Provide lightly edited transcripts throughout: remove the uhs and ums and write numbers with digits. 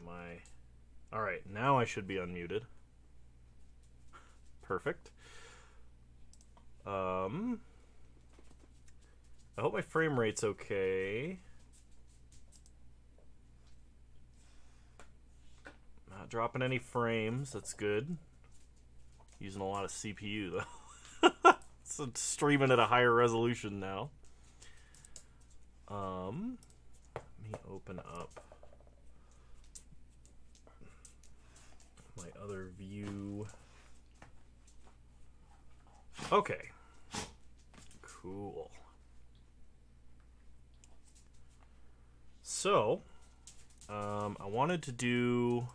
Am I... Alright, now I should be unmuted. Perfect. I hope my frame rate's okay. Not dropping any frames, that's good. Using a lot of CPU though. So it's streaming at a higher resolution now. Let me open up my other view. Okay. Cool. So, I wanted to do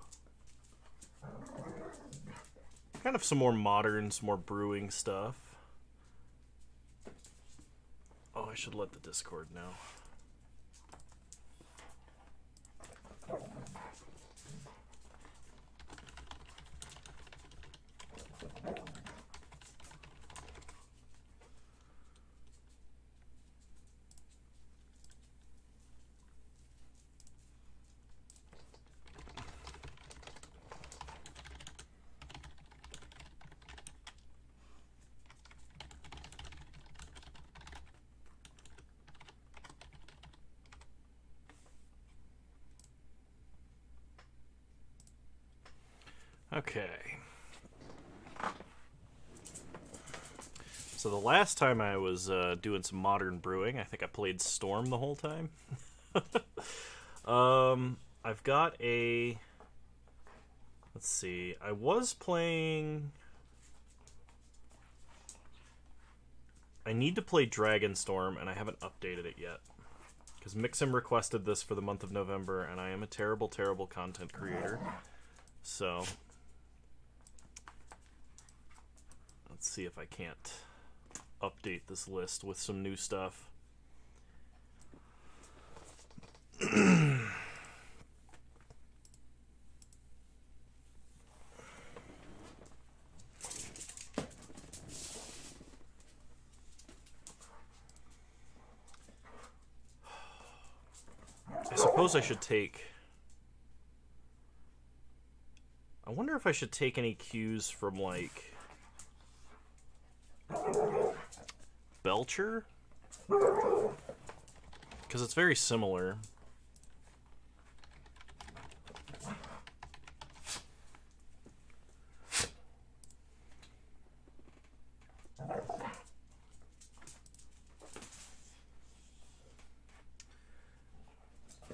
kind of some more modern, some more brewing stuff. Oh, I should let the Discord know. Okay. So the last time I was doing some modern brewing, I think I played Storm the whole time. I've got a... Let's see. I was playing... I need to play Dragonstorm, and I haven't updated it yet. Because Mixim requested this for the month of November, and I am a terrible, terrible content creator. So... Let's see if I can't update this list with some new stuff. I suppose I should take... I wonder if I should take any cues from, like... Belcher? Because it's very similar.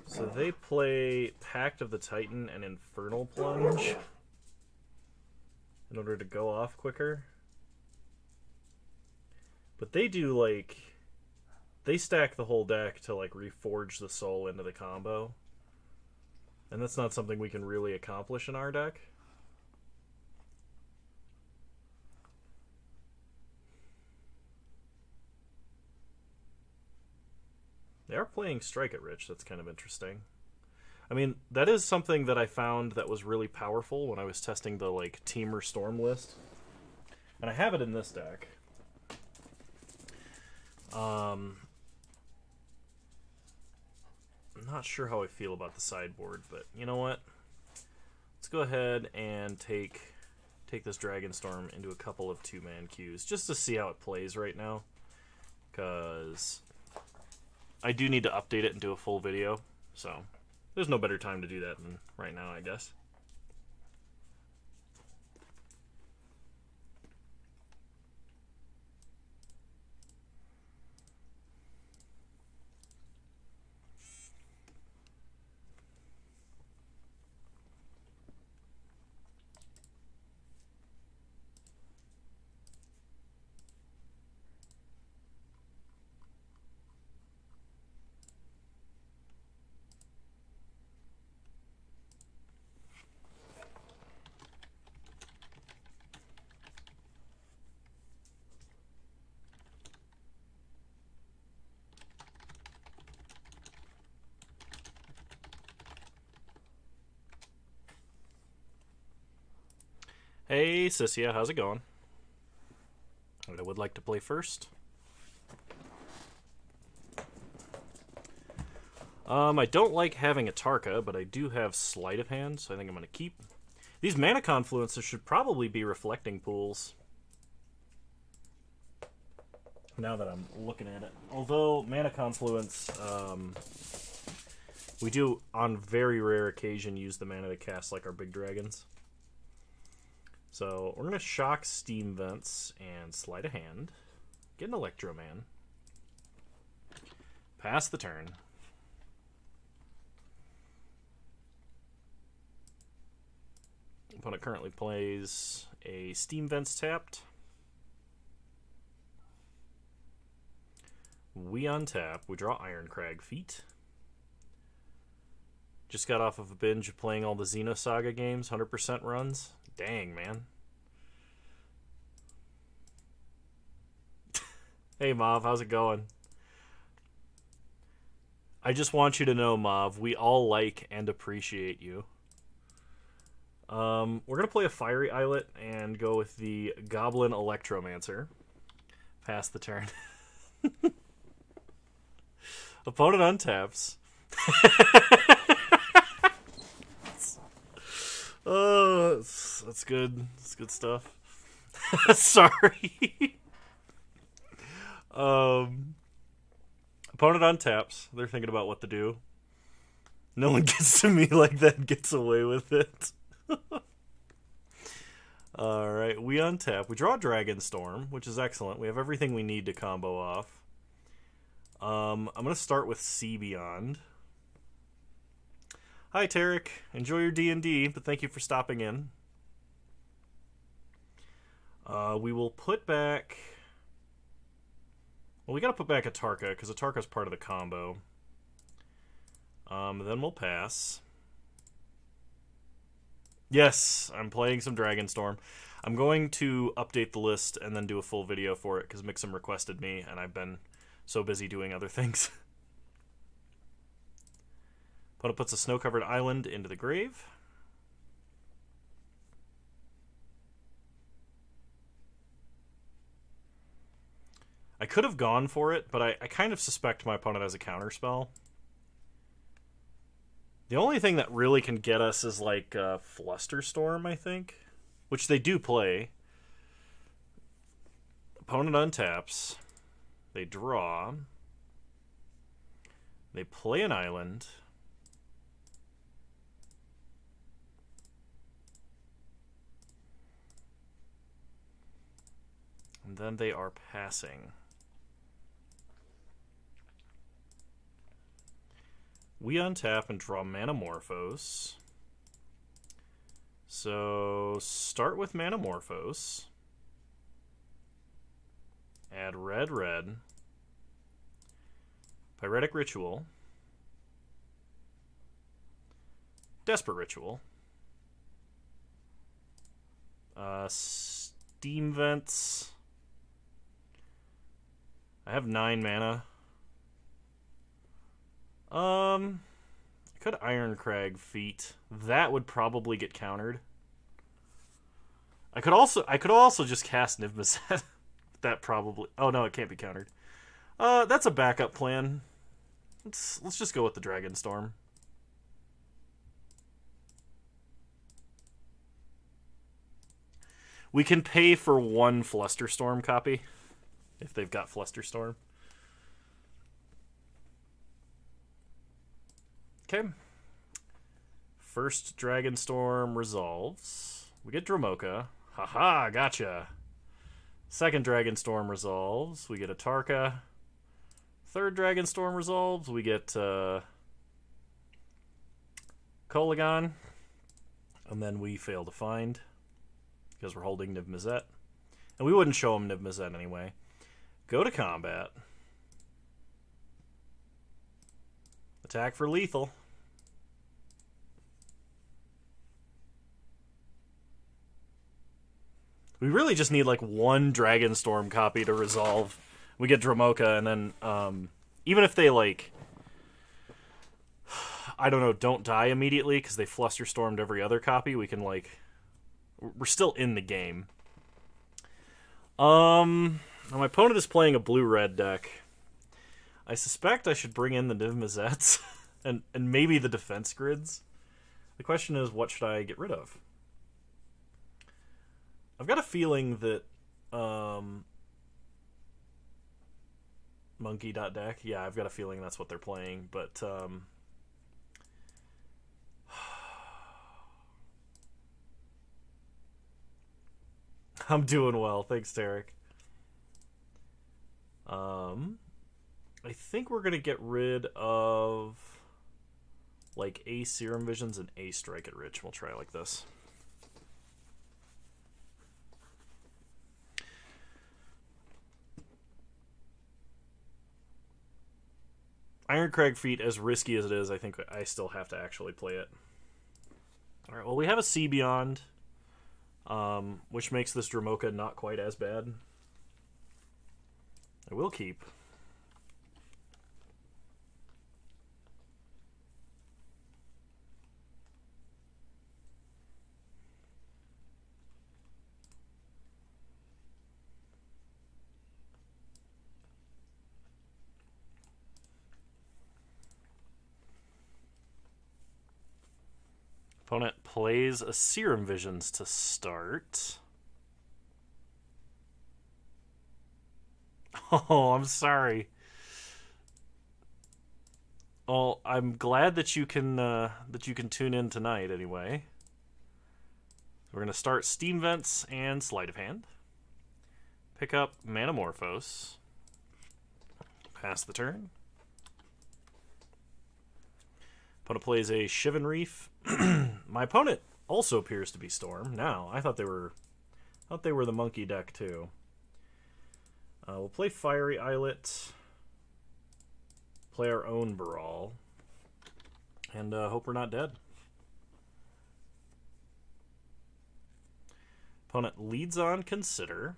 So they play Pact of the Titan and Infernal Plunge in order to go off quicker. But they do, like... They stack the whole deck to, like, reforge the soul into the combo. And that's not something we can really accomplish in our deck. They are playing Strike It Rich. That's kind of interesting. I mean, that is something that I found that was really powerful when I was testing the, like, Teamer Storm list. And I have it in this deck. I'm not sure how I feel about the sideboard, but you know what? Let's go ahead and take this Dragonstorm into a couple of 2-man queues, just to see how it plays right now. Because I do need to update it and do a full video, so there's no better time to do that than right now, I guess. Hey, Sissia, how's it going? I would like to play first. I don't like having a Tarka, but I do have Sleight of Hand, so I think I'm going to keep. These Mana Confluences should probably be reflecting pools. Now that I'm looking at it. Although, Mana Confluence, we do, on very rare occasion, use the mana to cast like our big dragons. So, we're going to shock Steam Vents and Sleight of Hand. Get an Electro Man. Pass the turn. Opponent currently plays a Steam Vents tapped. We untap. We draw Ironcrag Feet. Just got off of a binge of playing all the Xenosaga games, 100% runs. Dang, man. Hey, Mav, how's it going? I just want you to know, Mav, we all like and appreciate you. We're going to play a Fiery Islet and go with the Goblin Electromancer. Pass the turn. Opponent untaps. Oh, that's good. That's good stuff. Sorry. Opponent untaps. They're thinking about what to do. No one gets to me like that, gets away with it. Alright, we untap. We draw Dragonstorm, which is excellent. We have everything we need to combo off. I'm going to start with Sea Beyond. Hi, Tarek. Enjoy your D&D, but thank you for stopping in. We will put back... Well, we got to put back a Tarka, because a Tarka is part of the combo. Then we'll pass. Yes, I'm playing some Dragonstorm. I'm going to update the list and then do a full video for it, because Mixum requested me, and I've been so busy doing other things. Opponent puts a snow-covered island into the grave. I could have gone for it, but I kind of suspect my opponent has a counterspell. The only thing that really can get us is like Flusterstorm, I think, which they do play. Opponent untaps. They draw. They play an island. And then they are passing. We untap and draw Manamorphose. So start with Manamorphose. Add red, red. Pyretic Ritual. Desperate Ritual. Steam Vents. I have 9 mana. I could Ironcrag Feet. That would probably get countered. I could also just cast Niv Mizzet. That probably... Oh, no, it can't be countered. That's a backup plan. Let's just go with the Dragonstorm. We can pay for 1 Flusterstorm copy, if they've got Flusterstorm. Okay. First Dragonstorm resolves. We get Dromoka. Haha, gotcha. Second Dragonstorm resolves. We get a Tarka. Third Dragonstorm resolves. We get Kolagon. And then we fail to find, because we're holding Niv Mizzet. And we wouldn't show him Niv Mizzet anyway. Go to combat. Attack for lethal. We really just need like 1 Dragonstorm copy to resolve. We get Dromoka, and then even if they like, I don't know, don't die immediately because they Flusterstormed every other copy, we can like, we're still in the game. Now my opponent is playing a blue-red deck. I suspect I should bring in the Niv Mizzets. and maybe the defense grids. The question is, what should I get rid of? I've got a feeling that monkey.deck, yeah, I've got a feeling that's what they're playing, but I'm doing well, thanks, Tarek. I think we're gonna get rid of like a Serum Visions and a Strike It Rich. We'll try like this. Ironcrag Feat, as risky as it is, I think I still have to actually play it. Alright, well, we have a Sea Beyond, which makes this Dramoka not quite as bad. I will keep. Opponent plays a Serum Visions to start. Oh, I'm sorry. Well, I'm glad that you can tune in tonight anyway. We're gonna start Steam Vents and Sleight of Hand. Pick up Manamorphose. Pass the turn. Opponent plays a Shivan Reef. My opponent also appears to be Storm. Now, I thought they were the monkey deck too. We'll play Fiery Islet. Play our own Baral. And hope we're not dead. Opponent leads on Consider.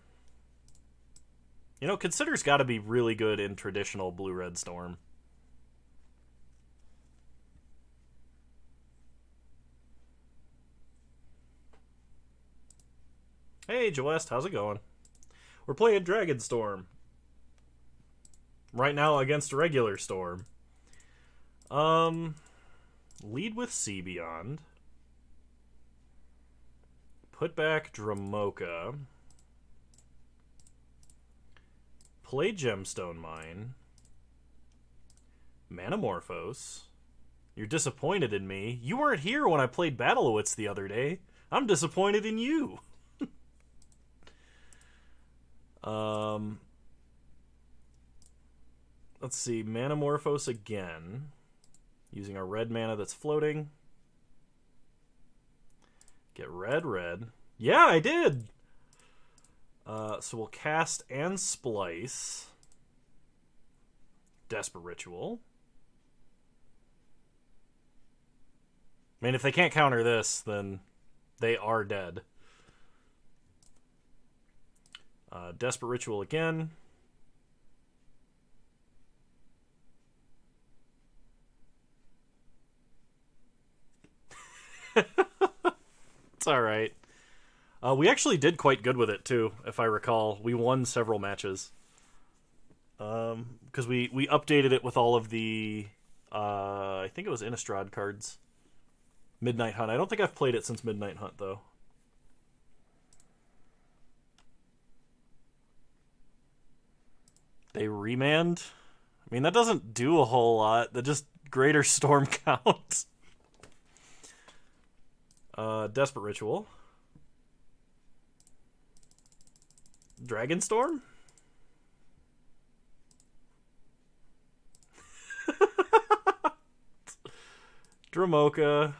You know, Consider's got to be really good in traditional Blue-Red Storm. Hey, Joest, how's it going? We're playing Dragon Storm. Right now against regular Storm. Lead with Sea Beyond. Put back Dramoka. Play Gemstone Mine. Manamorphose. You're disappointed in me. You weren't here when I played Battlewitz the other day. I'm disappointed in you. Let's see, Manamorphose again, using our red mana that's floating. Get red. Yeah, I did! So we'll cast and splice. Desperate Ritual. I mean, if they can't counter this, then they are dead. Desperate Ritual again. It's alright. We actually did quite good with it, too, if I recall. We won several matches. Because we updated it with all of the... I think it was Innistrad cards. Midnight Hunt. I don't think I've played it since Midnight Hunt, though. They remand? I mean, that doesn't do a whole lot. That just Greater Storm counts. Desperate Ritual. Dragon Storm? Dramoka.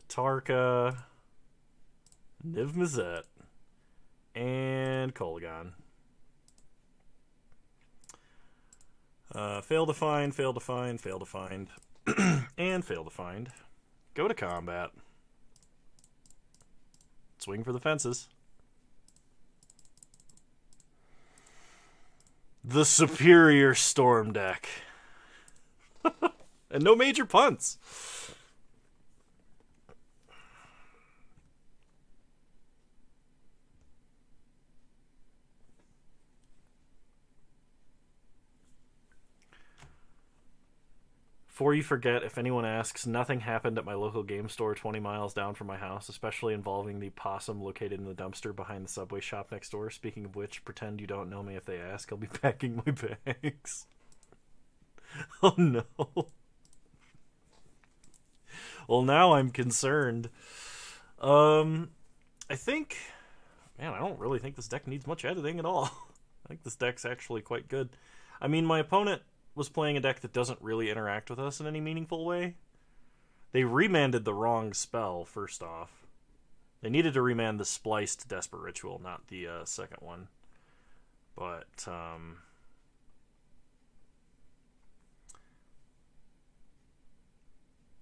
Atarka. Niv Mizzet. And Kolaghan. Fail to find, fail to find, fail to find, and fail to find. Go to combat. Swing for the fences. The superior Storm deck. And no major punts. Before you forget, if anyone asks, nothing happened at my local game store 20 miles down from my house, especially involving the possum located in the dumpster behind the Subway shop next door. Speaking of which, pretend you don't know me if they ask. I'll be packing my bags. Oh no. Well, now I'm concerned. I think... Man, I don't really think this deck needs much editing at all. I think this deck's actually quite good. I mean, my opponent was playing a deck that doesn't really interact with us in any meaningful way. They remanded the wrong spell, first off. They needed to remand the Spliced Desperate Ritual, not the second one. But,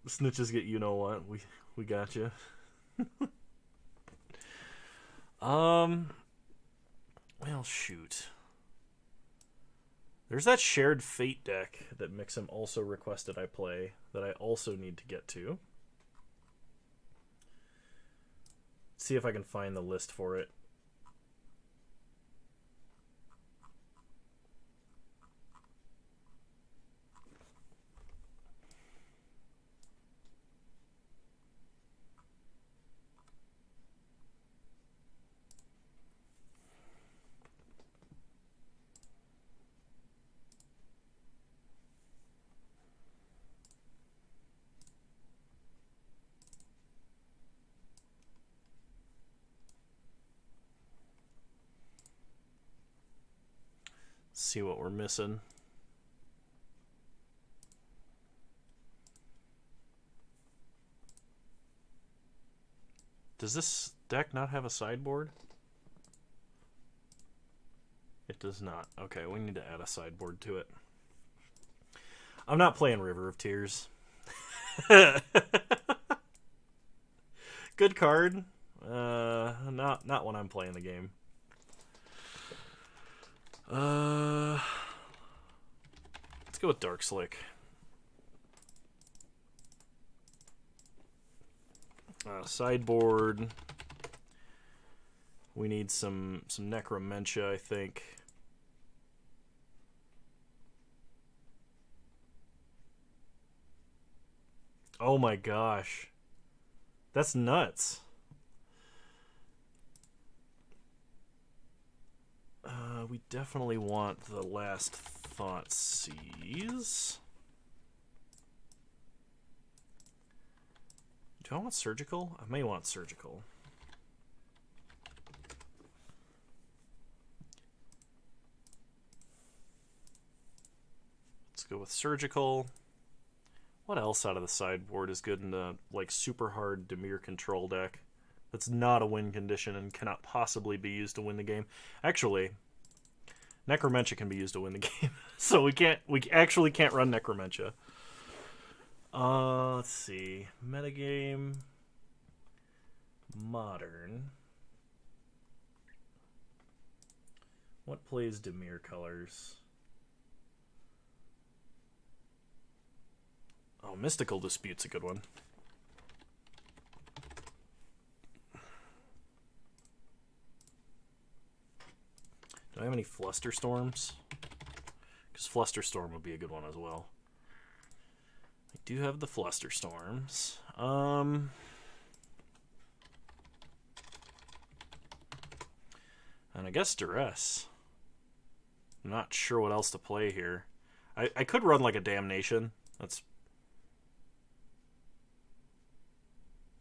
snitches get you-know-what. We got you. Well, shoot. There's that Shared Fate deck that Mixum also requested I play that I also need to get to. See if I can find the list for it. See what we're missing. Does this deck not have a sideboard? It does not. Okay, we need to add a sideboard to it. I'm not playing River of Tears. Good card. Not when I'm playing the game. Let's go with Dark Slick. Sideboard. We need some Necromentia, I think. Oh my gosh. That's nuts. We definitely want the Last Thoughtseize. Do I want Surgical? I may want Surgical. Let's go with Surgical. What else out of the sideboard is good in the like super hard Dimir control deck? That's not a win condition and cannot possibly be used to win the game. Actually, Necromentia can be used to win the game, so we actually can't run Necromentia. Let's see, metagame, Modern. What plays Dimir colors? Oh, Mystical Dispute's a good one. Do I have any Flusterstorms? Because Flusterstorm would be a good one as well. I do have the Flusterstorms. And I guess Duress. I'm not sure what else to play here. I could run like a Damnation. That's...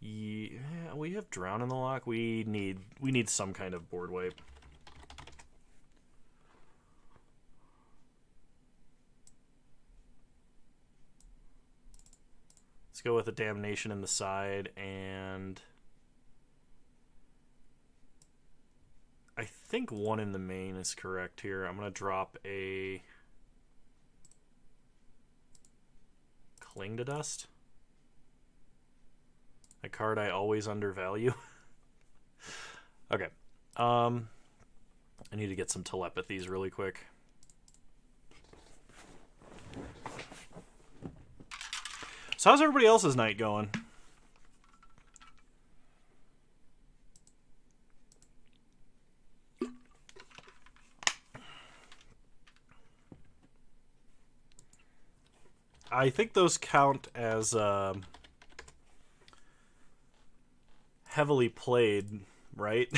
Yeah, we have Drown in the lock. We need some kind of board wipe. Let's go with a Damnation in the side, and I think one in the main is correct here. I'm going to drop a Cling to Dust. A card I always undervalue. Okay. I need to get some telepathies really quick. So how's everybody else's night going? I think those count as heavily played, right?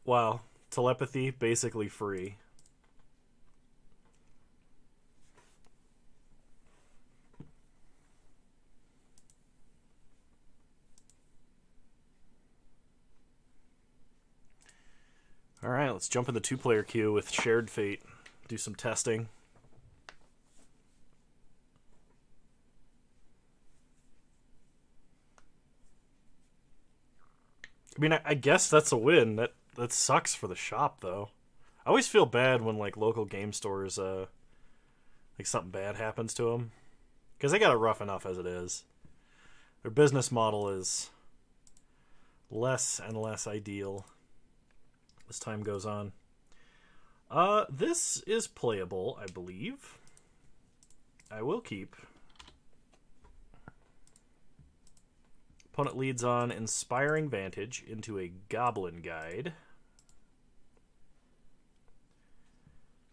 Wow. Telepathy, basically free. Alright, let's jump in the 2-player queue with Shared Fate. Do some testing. I mean, I guess that's a win. That sucks for the shop, though. I always feel bad when, like, local game stores, like, something bad happens to them. Because they got it rough enough as it is. Their business model is less and less ideal as time goes on. This is playable, I believe. I will keep. Opponent leads on Inspiring Vantage into a Goblin Guide.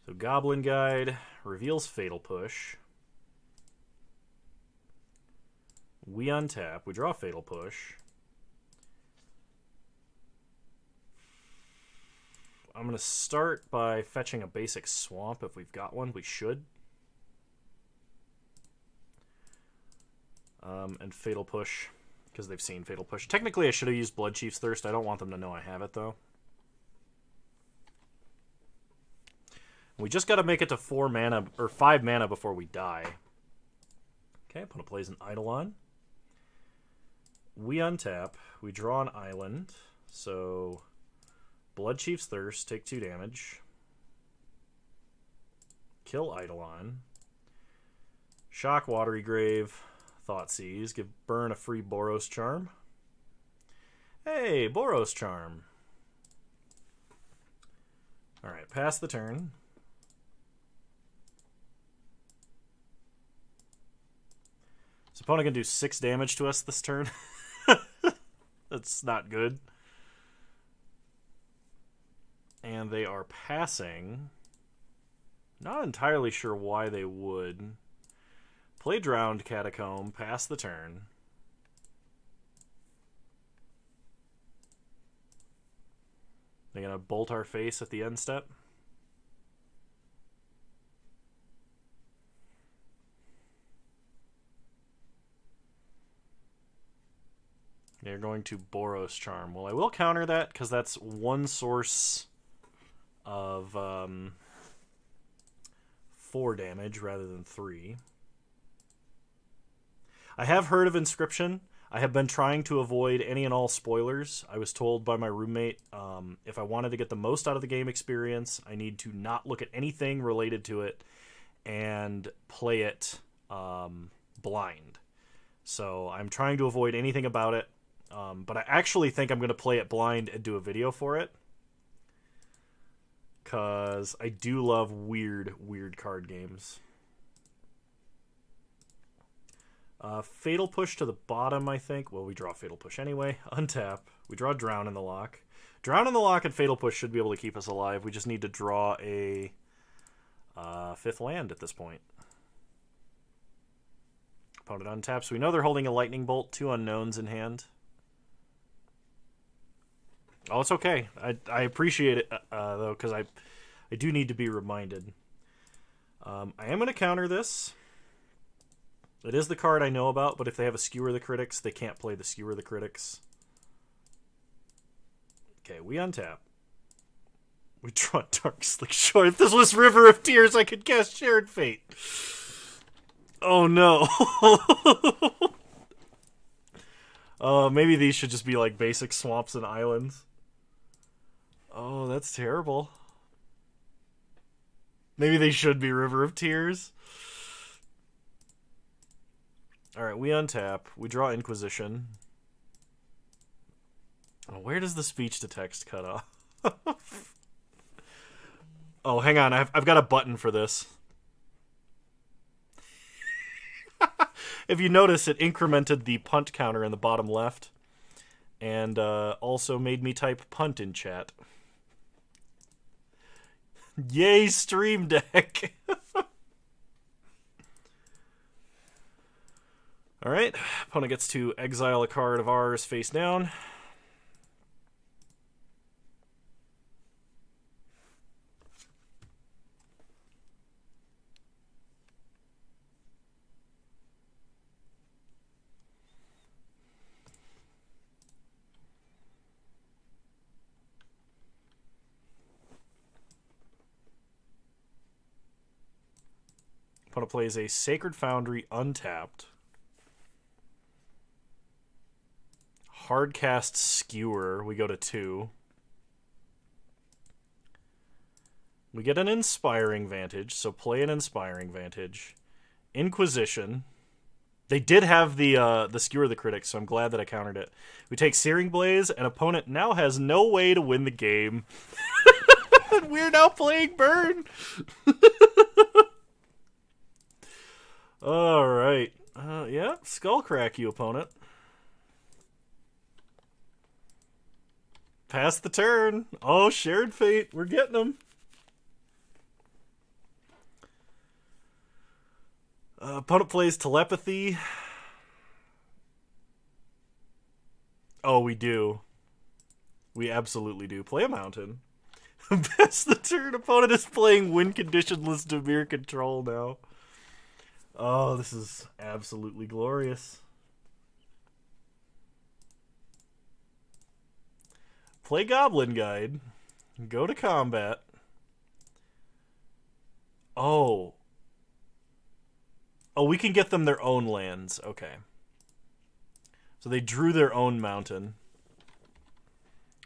So Goblin Guide reveals Fatal Push. We untap. We draw Fatal Push. I'm going to start by fetching a basic swamp if we've got one. We should. And Fatal Push, because they've seen Fatal Push. Technically, I should have used Blood Chief's Thirst. I don't want them to know I have it, though. We just got to make it to 4 mana, or 5 mana before we die. Okay, opponent plays an Eidolon. We untap. We draw an island. So Blood Chief's Thirst, take 2 damage. Kill Eidolon. Shock Watery Grave. Thoughtseize. Give Burn a free Boros Charm. Hey, Boros Charm. Alright, pass the turn. So opponent can do 6 damage to us this turn. That's not good. And they are passing. Not entirely sure why they would. Play Drowned Catacomb, pass the turn. They're going to bolt our face at the end step. They're going to Boros Charm. Well, I will counter that because that's one source of 4 damage rather than 3. I have heard of Inscription. I have been trying to avoid any and all spoilers. I was told by my roommate if I wanted to get the most out of the game experience, I need to not look at anything related to it and play it blind. So I'm trying to avoid anything about it. But I actually think I'm going to play it blind and do a video for it. Because I do love weird card games. Fatal Push to the bottom, I think. Well, we draw Fatal Push anyway. Untap. We draw Drown in the Lock. Drown in the Lock and Fatal Push should be able to keep us alive. We just need to draw a 5th land at this point. Opponent untaps. We know they're holding a Lightning Bolt. 2 unknowns in hand. Oh, it's okay. I appreciate it, though, because I do need to be reminded. I am going to counter this. It is the card I know about, but if they have a Skewer the Critics, they can't play the Skewer the Critics. Okay, we untap. We draw Dark Slick Shore. If this was River of Tears, I could cast Shared Fate. Oh, no. Maybe these should just be like basic swamps and islands. Oh, that's terrible. Maybe they should be River of Tears. Alright, we untap. We draw Inquisition. Oh, where does the speech to text cut off? Oh, hang on. I've got a button for this. If you notice, it incremented the punt counter in the bottom left. And also made me type punt in chat. Yay, Stream Deck. Alright, opponent gets to exile a card of ours face down. Opponent plays a Sacred Foundry untapped. Hardcast Skewer. We go to 2. We get an Inspiring Vantage, so play an Inspiring Vantage. Inquisition. They did have the Skewer the Critic, so I'm glad that I countered it. We take Searing Blaze, and opponent now has no way to win the game. We're now playing Burn. Alright. Yeah, Skullcrack, you opponent. Pass the turn. Oh, Shared Fate. We're getting them. Opponent plays Telepathy. Oh, we do. We absolutely do. Play a Mountain. Pass the turn. Opponent is playing Win Conditionless Dimir Control now. Oh, this is absolutely glorious. Play Goblin Guide. Go to combat. Oh. Oh, we can get them their own lands. Okay. So they drew their own mountain.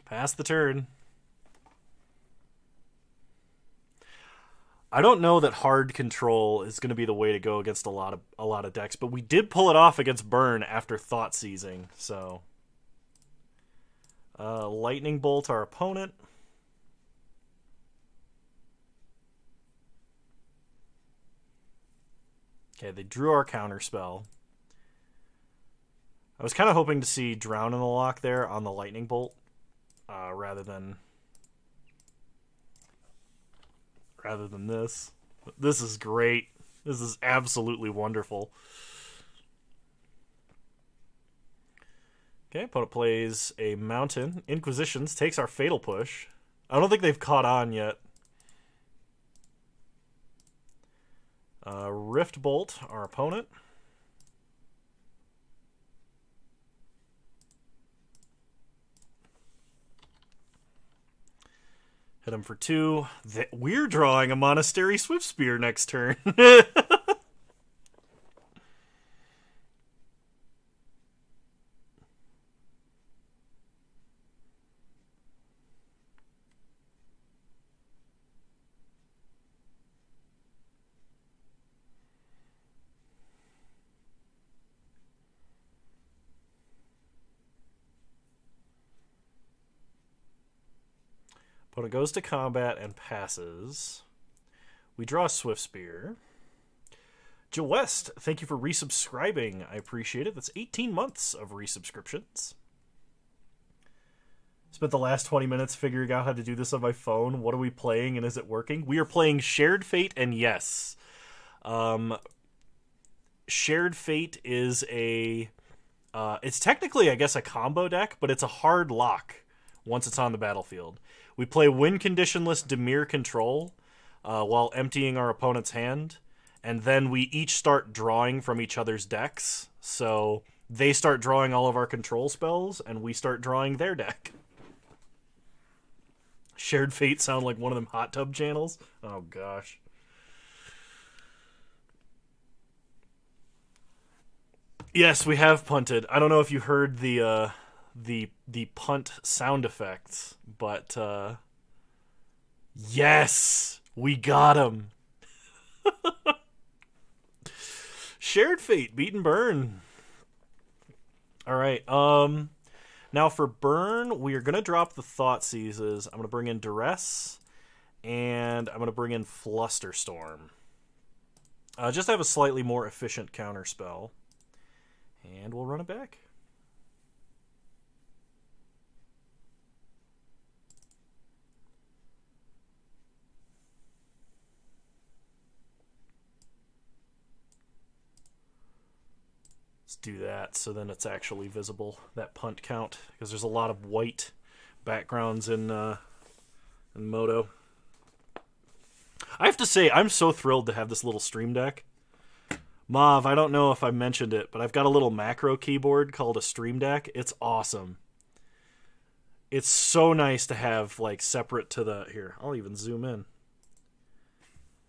Pass the turn. I don't know that hard control is going to be the way to go against a lot of decks, but we did pull it off against Burn after Thought Seizing, so... Lightning Bolt our opponent. Okay, they drew our counter spell. I was kind of hoping to see Drown in the Lock there on the Lightning Bolt, rather than this. This is great. This is absolutely wonderful. Okay, opponent plays a Mountain. Inquisitions takes our Fatal Push. I don't think they've caught on yet. Rift Bolt, our opponent. Hit him for 2. We're drawing a Monastery Swiftspear next turn. Opponent goes to combat and passes. We draw a Swiftspear. Joe West, thank you for resubscribing. I appreciate it. That's 18 months of resubscriptions. Spent the last 20 minutes figuring out how to do this on my phone. What are we playing and is it working? We are playing Shared Fate and Yes. Shared Fate is a... it's technically, I guess, a combo deck, but it's a hard lock once it's on the battlefield. We play Win Conditionless Dimir Control while emptying our opponent's hand, and then we each start drawing from each other's decks. So they start drawing all of our control spells, and we start drawing their deck. Shared Fate sound like one of them hot tub channels? Oh, gosh. Yes, we have punted. I don't know if you heard the punt sound effects, but yes, we got him. Shared Fate, beat and burn. All right. Now for burn, we are gonna drop the Thought Seizes. I'm gonna bring in Duress, and I'm gonna bring in Flusterstorm. Just have a slightly more efficient counter spell, and we'll run it back. Let's do that so then it's actually visible, that punt count, because there's a lot of white backgrounds in Moto. I have to say, I'm so thrilled to have this little Stream Deck. Mav, I don't know if I mentioned it, but I've got a little macro keyboard called a Stream Deck. It's awesome. It's so nice to have, like, separate to the... Here, I'll even zoom in.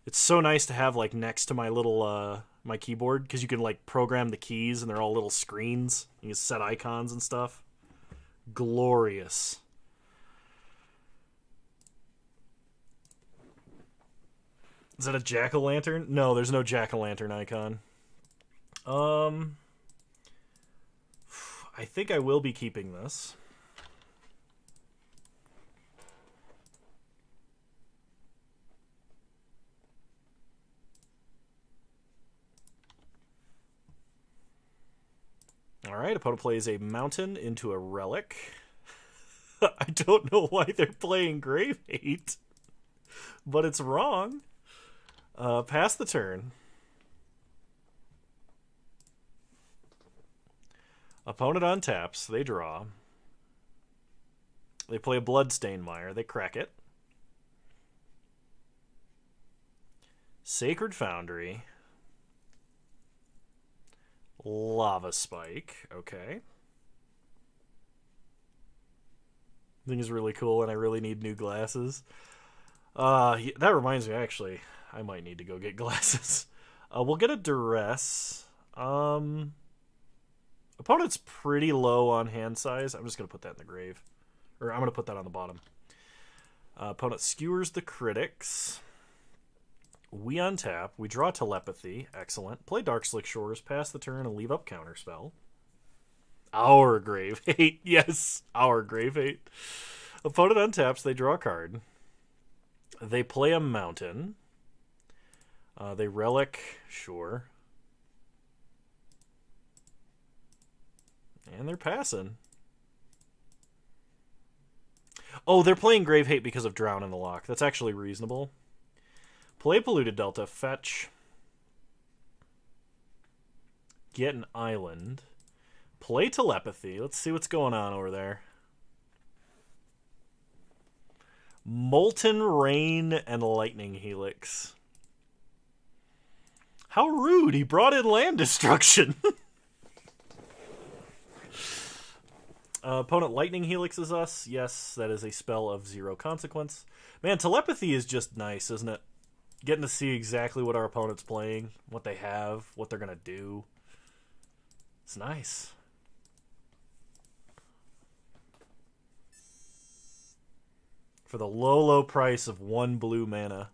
It's so nice to have, like, next to my little, my keyboard, because you can, like, program the keys, and they're all little screens. You can set icons and stuff. Glorious. Is that a jack-o'-lantern? No, there's no jack-o'-lantern icon. I think I will be keeping this. Alright, opponent plays a mountain into a relic. I don't know why they're playing Grave Hate, but it's wrong. Pass the turn. Opponent untaps. They draw. They play a Bloodstained Mire. They crack it. Sacred Foundry. Lava Spike. Okay. I think it's really cool, and I really need new glasses. That reminds me, actually, I might need to go get glasses. We'll get a Duress. Opponent's pretty low on hand size. I'm just going to put that in the grave. Or I'm going to put that on the bottom. Opponent skewers the critics. We untap. We draw Telepathy. Excellent. Play Dark Slick Shores. Pass the turn and leave up Counterspell. Our Grave Hate. Yes, our Grave Hate. Opponent untaps. They draw a card. They play a mountain. They relic. Sure. And they're passing. Oh, they're playing Grave Hate because of Drown in the Loch. That's actually reasonable. Play Polluted Delta. Fetch. Get an island. Play Telepathy. Let's see what's going on over there. Molten Rain and Lightning Helix. How rude. He brought in land destruction. Opponent Lightning Helix is us. Yes, that is a spell of 0 consequence. Man, Telepathy is just nice, isn't it? Getting to see exactly what our opponent's playing, what they have, what they're going to do. It's nice. For the low, low price of 1 blue mana.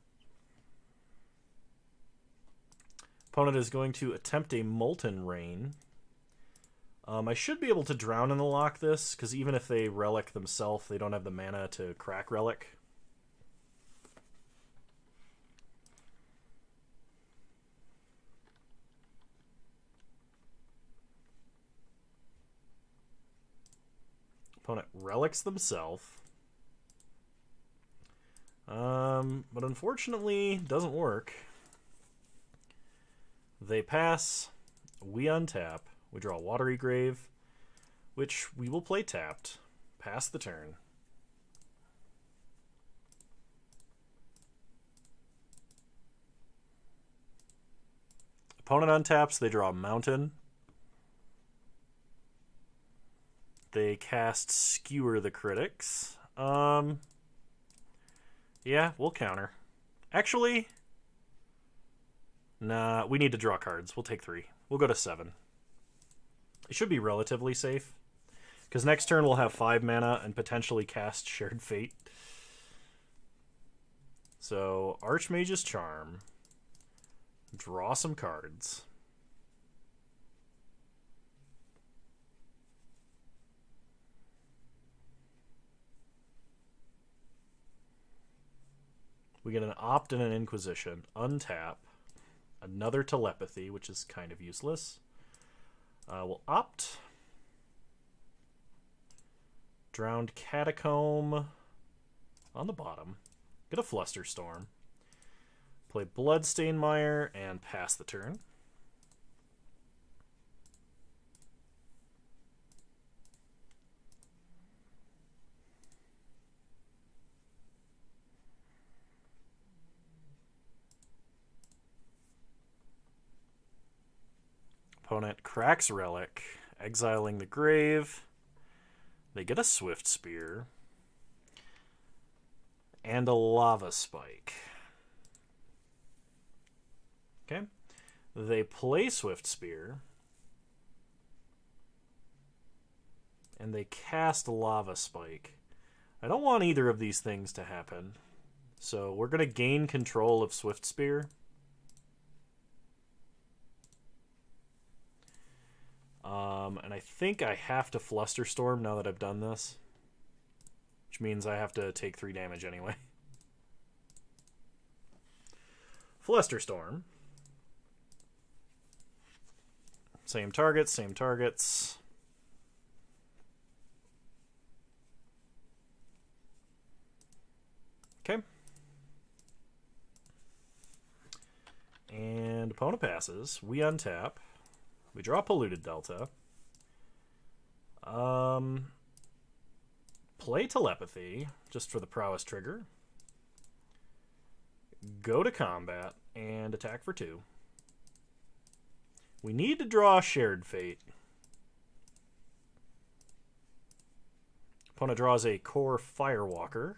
Opponent is going to attempt a Molten Rain. I should be able to Drown in the Loch this, because even if they relic themselves, they don't have the mana to crack relic. Opponent relics themselves. But unfortunately, doesn't work. They pass. We untap. We draw a Watery Grave, which we will play tapped. Pass the turn. Opponent untaps. They draw a Mountain. They cast Skewer the Critics. Yeah, we'll counter. Actually, nah, we need to draw cards. We'll take 3. We'll go to 7. It should be relatively safe, because next turn we'll have 5 mana and potentially cast Shared Fate. So, Archmage's Charm. Draw some cards. We get an Opt and an Inquisition. Untap. Another Telepathy, which is kind of useless. We'll Opt. Drowned Catacomb on the bottom. Get a Flusterstorm. Play Bloodstained Mire and pass the turn. Opponent cracks Relic, exiling the grave. They get a Swift Spear. And a Lava Spike. Okay. They play Swift Spear. And they cast Lava Spike. I don't want either of these things to happen. So we're going to gain control of Swift Spear. And I think I have to Flusterstorm now that I've done this. Which means I have to take 3 damage anyway. Flusterstorm. Same targets, same targets. Okay. And opponent passes. We untap. We draw Polluted Delta. Play Telepathy, just for the prowess trigger. Go to combat and attack for 2. We need to draw Shared Fate. Opponent draws a Core Firewalker.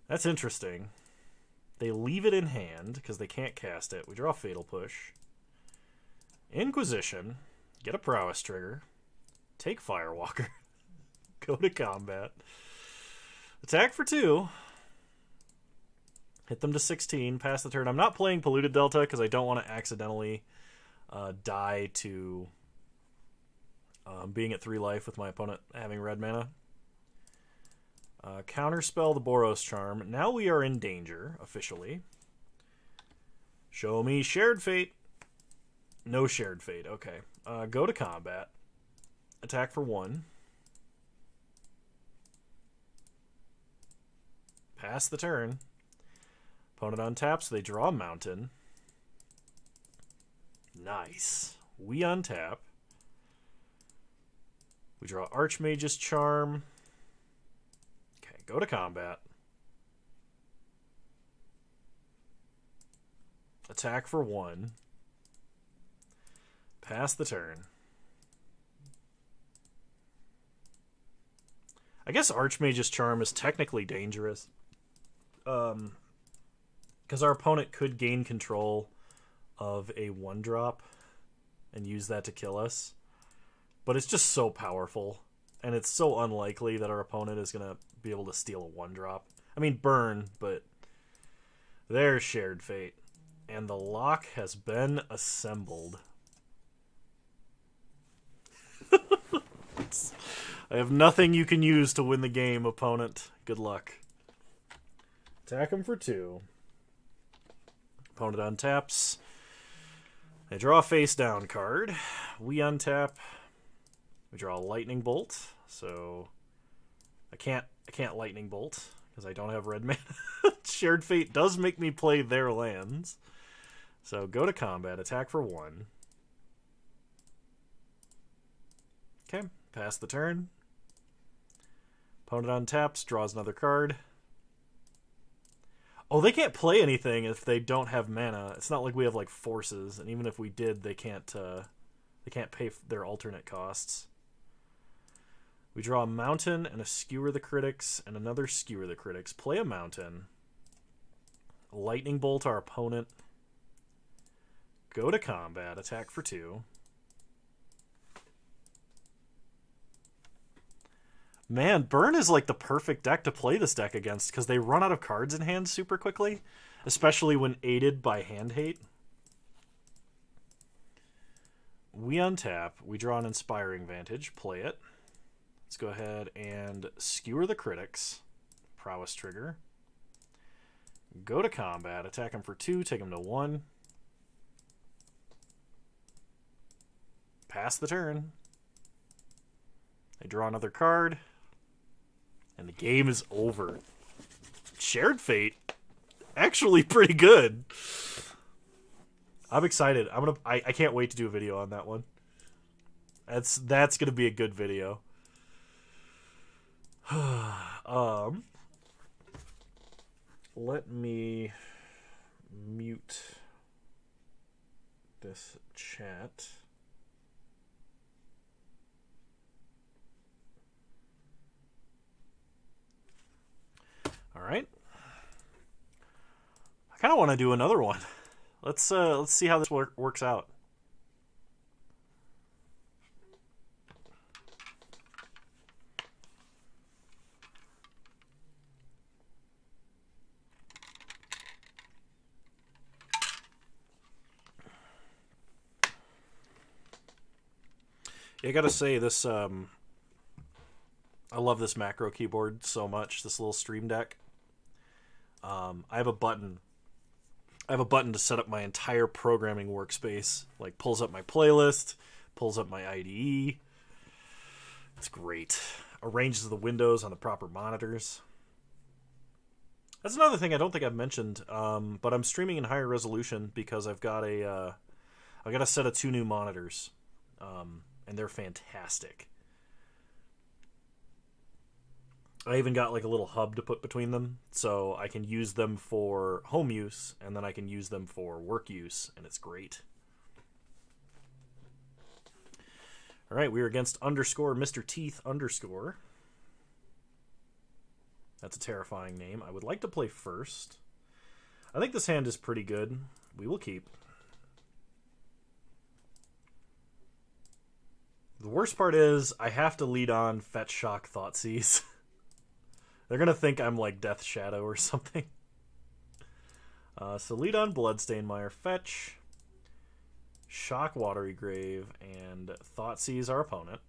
That's interesting. They leave it in hand because they can't cast it. We draw Fatal Push. Inquisition. Get a prowess trigger. Take Firewalker. Go to combat. Attack for 2. Hit them to 16. Pass the turn. I'm not playing Polluted Delta because I don't want to accidentally die to being at 3 life with my opponent having red mana. Counterspell the Boros Charm. Now we are in danger, officially. Show me Shared Fate. No Shared Fate. Okay. Go to combat. Attack for 1. Pass the turn. Opponent untaps, they draw a mountain. Nice. We untap. We draw Archmage's Charm. Okay, go to combat. Attack for 1. Pass the turn. I guess Archmage's Charm is technically dangerous. Because our opponent could gain control of a 1-drop and use that to kill us. But it's just so powerful. And it's so unlikely that our opponent is going to be able to steal a 1-drop. I mean, burn, but there's Shared Fate. And the lock has been assembled. I have nothing you can use to win the game, opponent. Good luck. Attack him for 2. Opponent untaps. They draw a face down card. We untap. We draw a Lightning Bolt. So I can't Lightning Bolt because I don't have red mana. Shared Fate does make me play their lands. So go to combat. Attack for 1. Okay. Pass the turn. Opponent untaps. Draws another card. Oh, they can't play anything if they don't have mana. It's not like we have like forces, and even if we did, they can't pay their alternate costs. We draw a mountain and a Skewer the Critics and another Skewer the Critics. Play a mountain. Lightning Bolt our opponent. Go to combat. Attack for 2. Man, Burn is like the perfect deck to play this deck against because they run out of cards in hand super quickly, especially when aided by Hand Hate. We untap. We draw an Inspiring Vantage. Play it. Let's go ahead and Skewer the Critics. Prowess trigger. Go to combat. Attack him for 2. Take him to 1. Pass the turn. They draw another card. And the game is over. Shared Fate, actually pretty good. I'm excited. I can't wait to do a video on that one. That's gonna be a good video. Let me mute this chat. All right. I kind of want to do another one. Let's see how this works out. Yeah, I gotta say this. I love this macro keyboard so much. This little Stream Deck. I have a button. I have a button to set up my entire programming workspace. Like pulls up my playlist, pulls up my IDE. It's great. Arranges the windows on the proper monitors. That's another thing I don't think I've mentioned. But I'm streaming in higher resolution because I've got a set of 2 new monitors. And they're fantastic. I even got like a little hub to put between them, so I can use them for home use, and then I can use them for work use, and it's great. All right, we are against underscore Mr. Teeth underscore. That's a terrifying name. I would like to play first. I think this hand is pretty good. We will keep. The worst part is I have to lead on Fetch, Shock, Thoughtseize. They're going to think I'm like Death Shadow or something. So lead on Bloodstainmire, Fetch, Shock, Watery Grave, and Thoughtseize our opponent.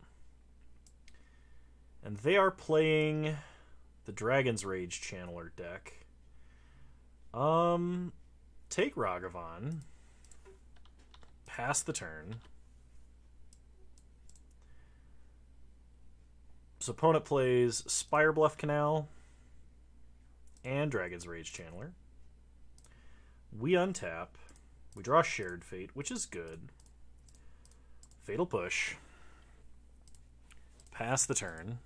And they are playing the Dragon's Rage Channeler deck. Take Ragavan. Pass the turn. So opponent plays Spirebluff Canal and Dragon's Rage Channeler. We untap. We draw Shared Fate, which is good. Fatal Push. Pass the turn.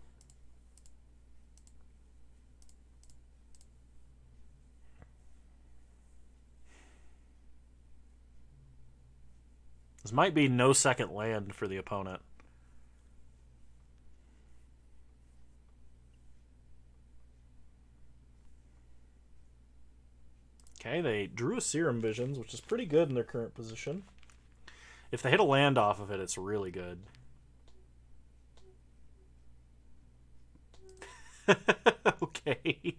This might be no second land for the opponent. Okay, they drew a Serum Visions, which is pretty good in their current position. If they hit a land off of it, it's really good. Okay.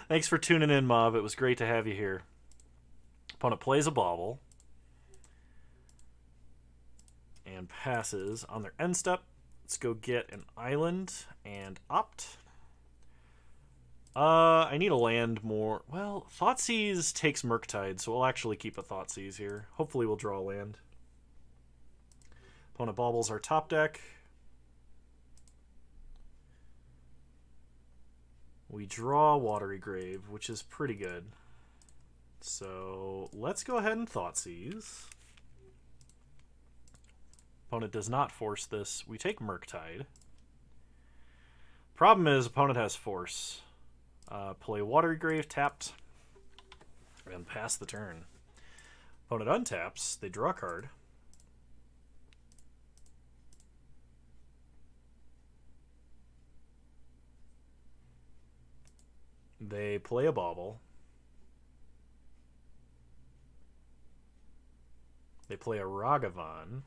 Thanks for tuning in, Mob. It was great to have you here. Opponent plays a Bauble. And passes on their end step. Let's go get an island and opt. I need a land more. Well, Thoughtseize takes Murktide, so we'll actually keep a Thoughtseize here. Hopefully we'll draw a land. Opponent baubles our top deck. We draw Watery Grave, which is pretty good. So let's go ahead and Thoughtseize. Opponent does not force this. We take Murktide. Problem is, opponent has force. Play Watery Grave tapped, and pass the turn. Opponent untaps, they draw a card. They play a Bauble. They play a Ragavan.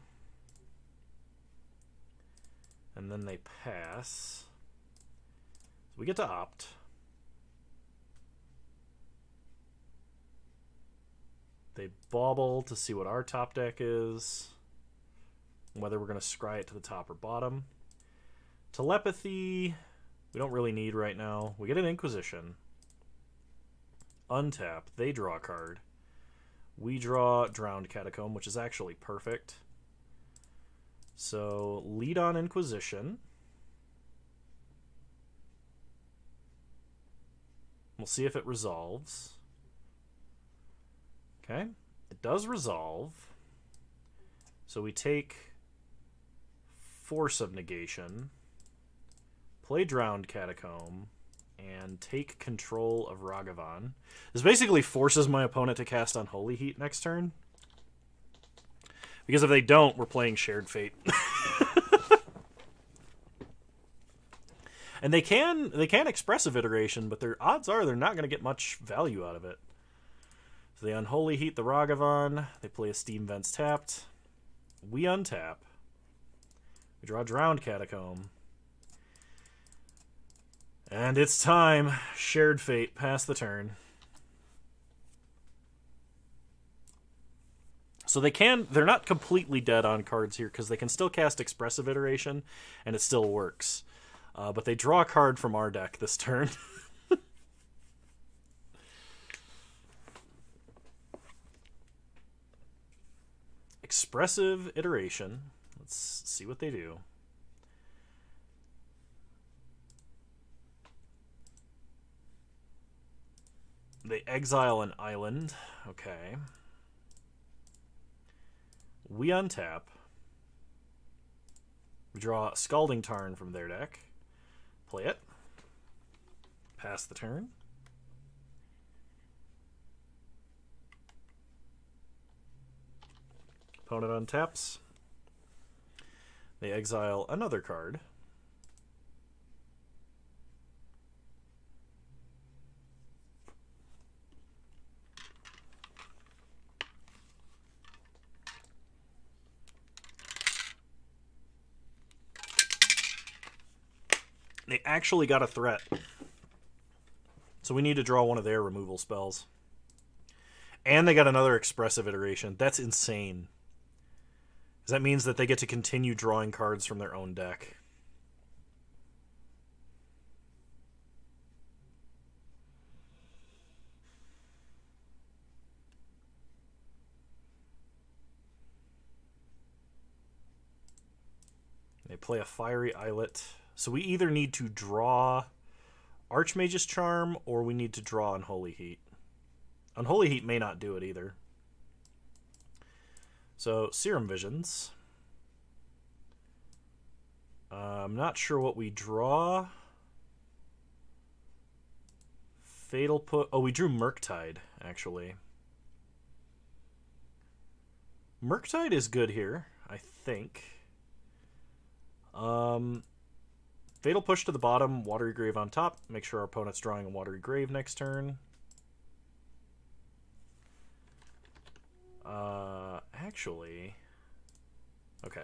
And then they pass. So we get to opt. They bauble to see what our top deck is, whether we're going to scry it to the top or bottom. Telepathy, we don't really need right now. We get an Inquisition. Untap, they draw a card. We draw Drowned Catacomb, which is actually perfect. So, lead on Inquisition. We'll see if it resolves. Okay, it does resolve. So we take Force of Negation, play Drowned Catacomb, and take control of Ragavan. This basically forces my opponent to cast Unholy Heat next turn. Because if they don't, we're playing Shared Fate. And they can expressive iteration, but their odds are they're not going to get much value out of it. So they Unholy Heat the Ragavan. They play a Steam Vents tapped. We untap. We draw Drowned Catacomb. And it's time. Shared Fate. Pass the turn. So they're not completely dead on cards here, because they can still cast Expressive Iteration, and it still works. But they draw a card from our deck this turn. Expressive Iteration. Let's see what they do. They exile an island. Okay. We untap. We draw Scalding Tarn from their deck. Play it. Pass the turn. Opponent untaps. They exile another card. They actually got a threat. So we need to draw one of their removal spells. And they got another expressive iteration. That's insane. Because that means that they get to continue drawing cards from their own deck. They play a Fiery Islet. So we either need to draw Archmage's Charm, or we need to draw Unholy Heat. Unholy Heat may not do it either. So, Serum Visions. I'm not sure what we draw. Fatal Push. Oh, we drew Murktide, actually. Murktide is good here, I think. Fatal Push to the bottom, Watery Grave on top. Make sure our opponent's drawing a Watery Grave next turn. Actually... Okay.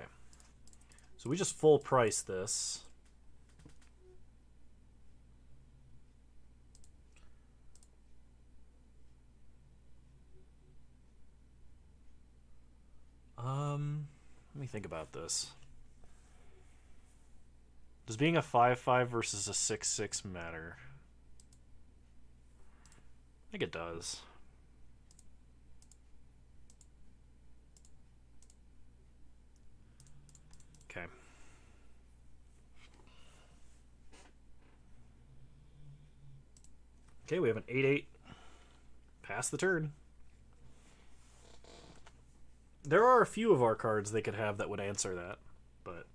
So we just full price this. Let me think about this. Does being a 5/5 versus a 6/6 matter? I think it does. Okay. Okay, we have an 8/8. Pass the turn. There are a few of our cards they could have that would answer that, but...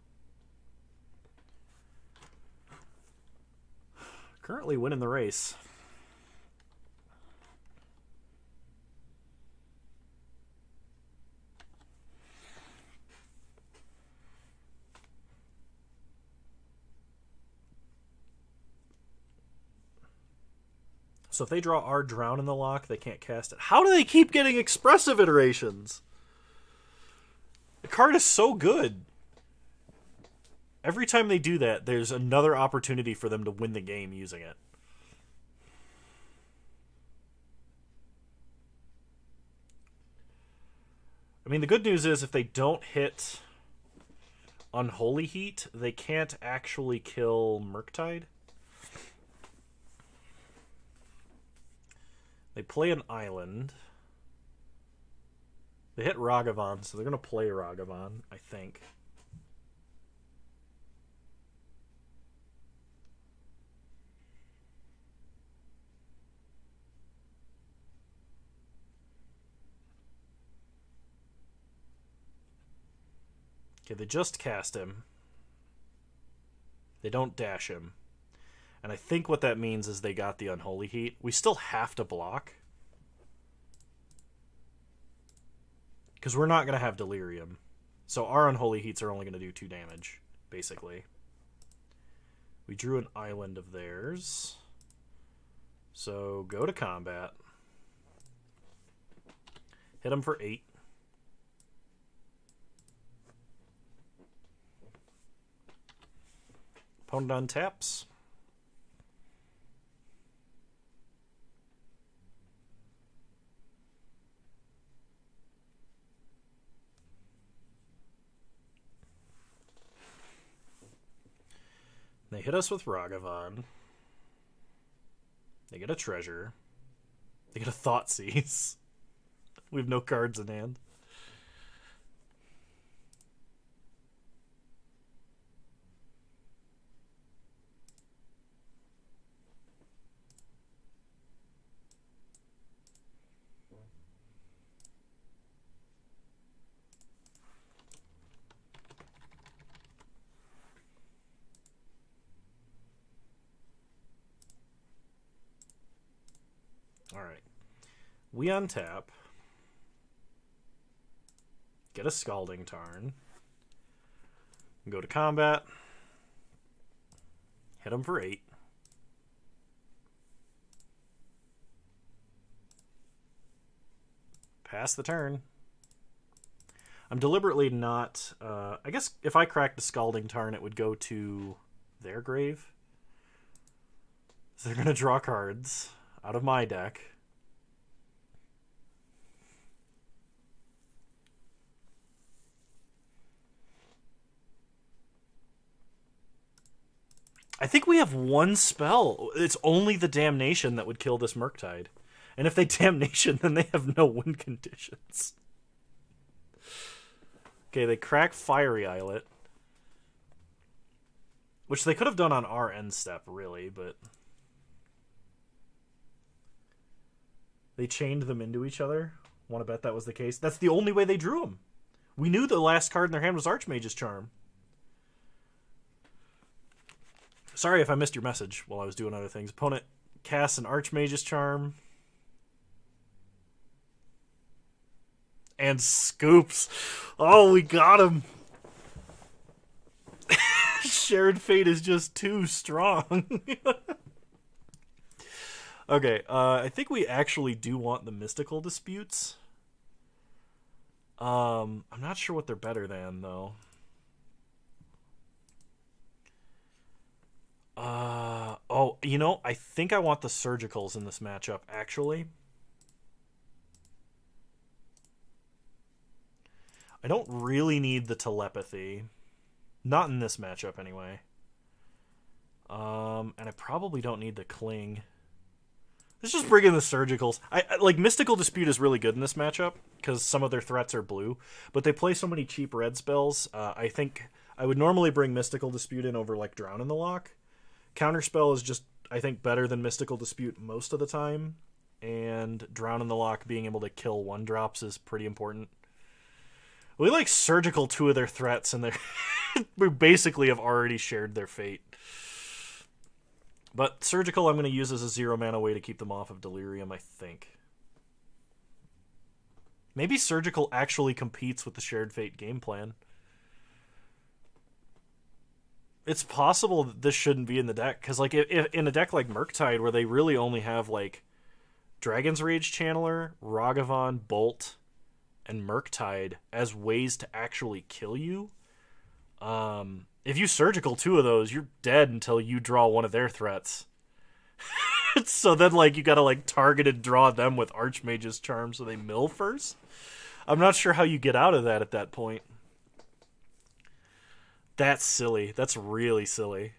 Currently winning the race. So if they draw our Drown in the Loch, they can't cast it. How do they keep getting expressive iterations? The card is so good. Every time they do that, there's another opportunity for them to win the game using it. I mean, the good news is if they don't hit Unholy Heat, they can't actually kill Murktide. They play an island. They hit Ragavan, so they're going to play Ragavan, I think. Okay, they just cast him. They don't dash him. And I think what that means is they got the Unholy Heat. We still have to block. Because we're not going to have Delirium. So our Unholy Heats are only going to do 2 damage, basically. We drew an island of theirs. So go to combat. Hit them for 8. Opponent untaps. They hit us with Ragavan. They get a treasure. They get a Thoughtseize. We have no cards in hand. Alright. We untap. Get a Scalding Tarn. Go to combat. Hit him for 8. Pass the turn. I'm deliberately not... I guess if I cracked a Scalding Tarn, it would go to their grave. So they're going to draw cards out of my deck. I think we have one spell. It's only the Damnation that would kill this Murktide. And if they Damnation, then they have no win conditions. Okay, they crack Fiery Islet. Which they could have done on our end step, really, but... They chained them into each other. Want to bet that was the case? That's the only way they drew them. We knew the last card in their hand was Archmage's Charm. Sorry if I missed your message while I was doing other things. Opponent casts an Archmage's Charm. And scoops. Oh, we got him. Shared Fate is just too strong. Okay, I think we actually do want the Mystical Disputes. I'm not sure what they're better than, though. Oh, you know, I think I want the Surgicals in this matchup, actually. I don't really need the Telepathy. Not in this matchup, anyway. And I probably don't need the Cling. Let's just bring in the Surgicals. Like, Mystical Dispute is really good in this matchup, because some of their threats are blue, but they play so many cheap red spells. I think I would normally bring Mystical Dispute in over, like, Drown in the Loch. Counterspell is just, I think, better than Mystical Dispute most of the time, and Drown in the Loch being able to kill 1-drops is pretty important. We, like, Surgical 2 of their threats, and we basically have already shared their fate. But Surgical I'm going to use as a 0-mana way to keep them off of Delirium, I think. Maybe Surgical actually competes with the Shared Fate game plan. It's possible that this shouldn't be in the deck, because like if in a deck like Murktide, where they really only have like Dragon's Rage Channeler, Ragavan, Bolt, and Murktide as ways to actually kill you, if you Surgical 2 of those, you're dead until you draw one of their threats. So then, like, you gotta, like, targeted draw them with Archmage's Charm so they mill first? I'm not sure how you get out of that at that point. That's silly. That's really silly.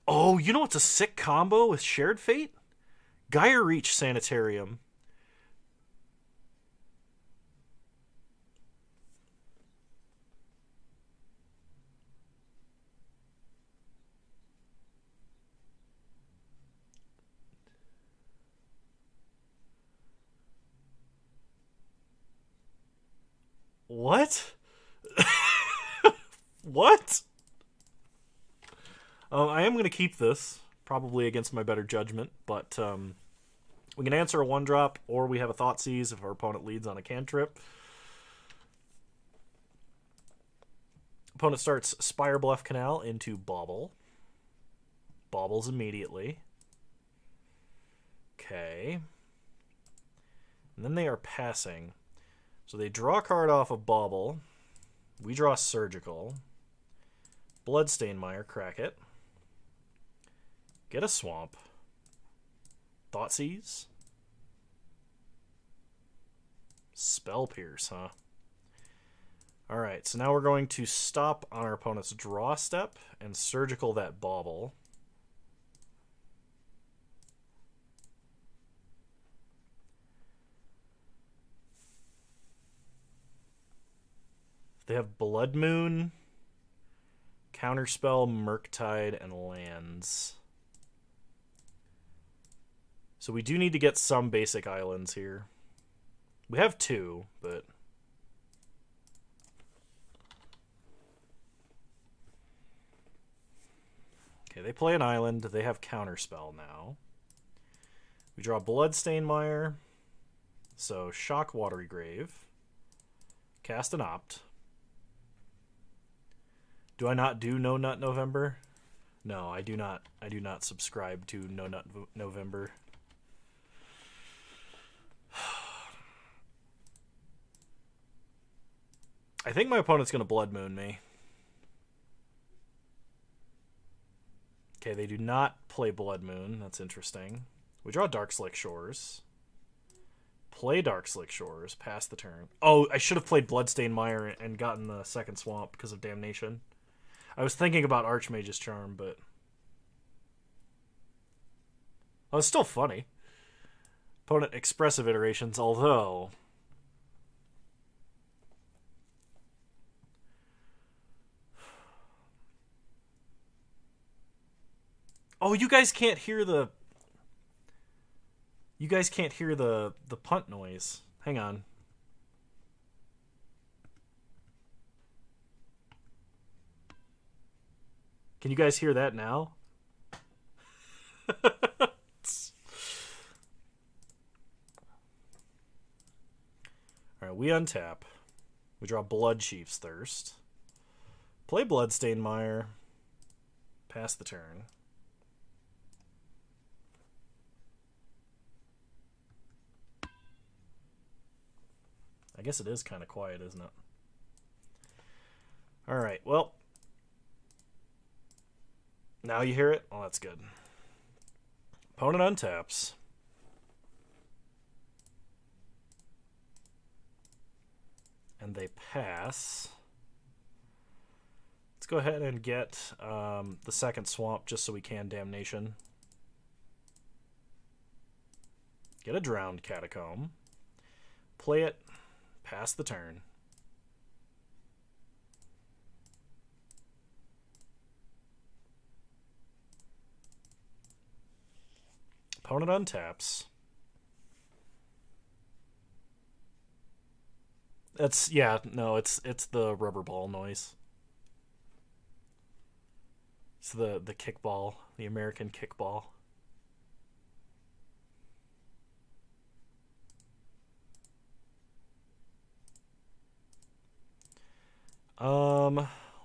Oh, you know what's a sick combo with Shared Fate? Gaia Reach Sanitarium. What? What? I am going to keep this, probably against my better judgment, but we can answer a 1-drop, or we have a Thoughtseize if our opponent leads on a cantrip. Opponent starts Spire Bluff Canal into Bauble. Baubles immediately. Okay. And then they are passing. So they draw a card off of Bauble. We draw Surgical. Bloodstain Mire, crack it. Get a Swamp. Thoughtseize. Spell Pierce, huh? Alright, so now we're going to stop on our opponent's draw step and Surgical that Bauble. They have Blood Moon, Counterspell, Murktide, and lands. So we do need to get some basic islands here. We have 2, but... Okay, they play an island. They have Counterspell now. We draw Bloodstain Mire. So Shock Watery Grave. Cast an Opt. Do I not do No Nut November? No, I do not. I do not subscribe to No Nut November. I think my opponent's going to Blood Moon me. Okay, they do not play Blood Moon. That's interesting. We draw Dark Slick Shores. Play Dark Slick Shores. Pass the turn. Oh, I should have played Bloodstain Mire and gotten the second swamp because of Damnation. I was thinking about Archmage's Charm, but... Oh, it's still funny. Opponent Expressive Iterations, although... Oh, you guys can't hear the... You guys can't hear the punt noise. Hang on. Can you guys hear that now? Alright, we untap. We draw Blood Chief's Thirst. Play Bloodstain Mire. Pass the turn. I guess it is kind of quiet, isn't it? Alright, well. Now you hear it? Oh, that's good. Opponent untaps. And they pass. Let's go ahead and get the second swamp just so we can Damnation. Get a Drowned Catacomb. Play it. Pass the turn. Opponent untaps. It's it's the rubber ball noise. It's the kickball, the American kickball.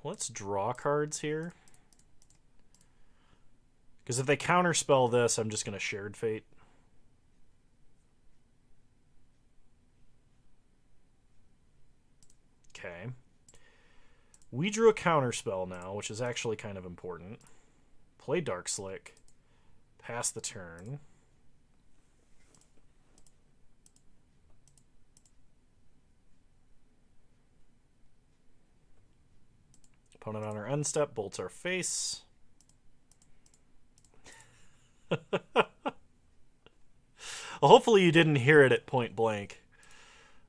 Let's draw cards here. Because if they counterspell this, I'm just going to Shared Fate. Okay. We drew a counterspell now, which is actually kind of important. Play Dark Slick. Pass the turn. Opponent on our end step bolts our face. Well, hopefully you didn't hear it at point blank.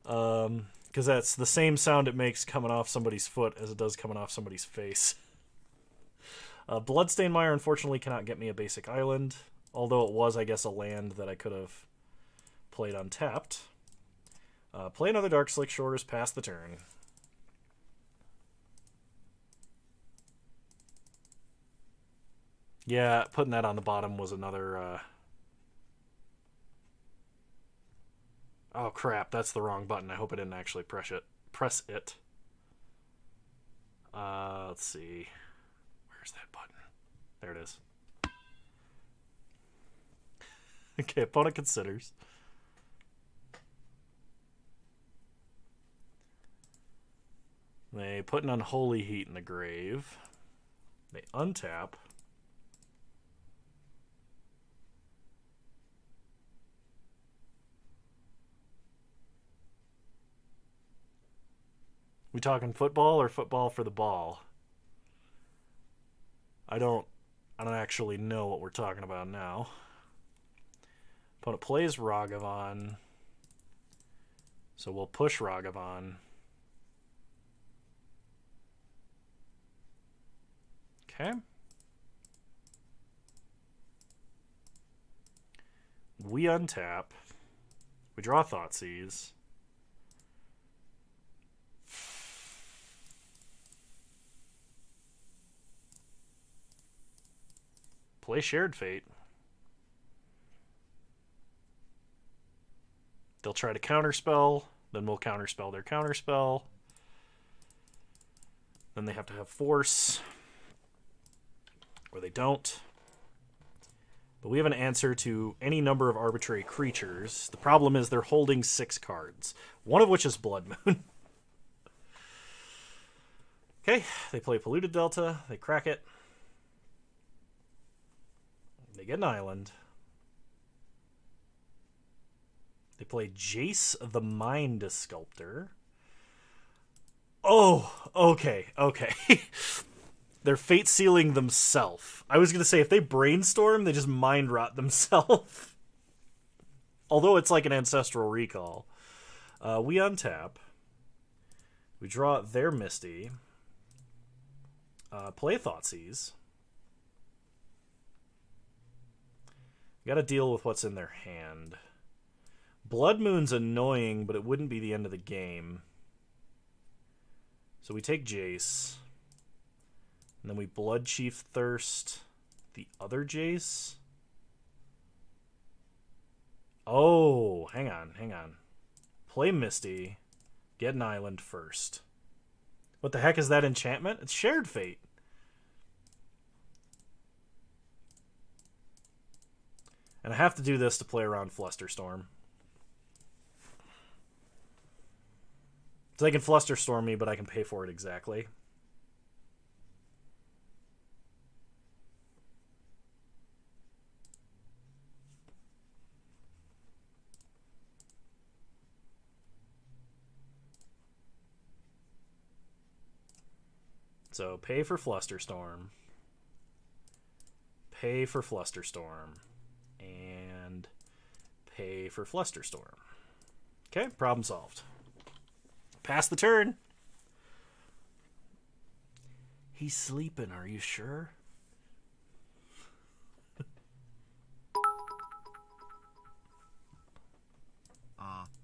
Because that's the same sound it makes coming off somebody's foot as it does coming off somebody's face. Bloodstain Mire unfortunately cannot get me a basic island. Although it was, I guess, a land that I could have played untapped. Play another Dark Slick Shores, pass the turn. Yeah, putting that on the bottom was another... Oh, crap, that's the wrong button. I hope I didn't actually press it. Let's see. Where's that button? There it is. Okay, opponent considers. They put an Unholy Heat in the grave. They untap. We talking football or football for the ball? I don't actually know what we're talking about now. Opponent plays Ragavan. So we'll push Ragavan. Okay. We untap. We draw Thoughtseize. Play Shared Fate. They'll try to counterspell, then we'll counterspell their counterspell. Then they have to have Force. Or they don't. But we have an answer to any number of arbitrary creatures. The problem is they're holding 6 cards, one of which is Blood Moon. Okay, they play Polluted Delta, they crack it. They get an island. They play Jace the Mind Sculptor. Oh, okay. They're fate sealing themselves. I was going to say, if they brainstorm, they just mind rot themselves. Although it's like an ancestral recall. We untap. We draw their Misty. Play Thoughtseize. Got to deal with what's in their hand. Blood Moon's annoying, but it wouldn't be the end of the game. So we take Jace. And then we Blood Chief Thirst the other Jace. Oh, hang on. Play Misty. Get an island first. What the heck is that enchantment? It's Shared Fate. And I have to do this to play around Flusterstorm. So they can Flusterstorm me, but I can pay for it exactly. So pay for Flusterstorm. Pay for Flusterstorm. And pay for Flusterstorm. Okay, problem solved. Pass the turn. He's sleeping, are you sure?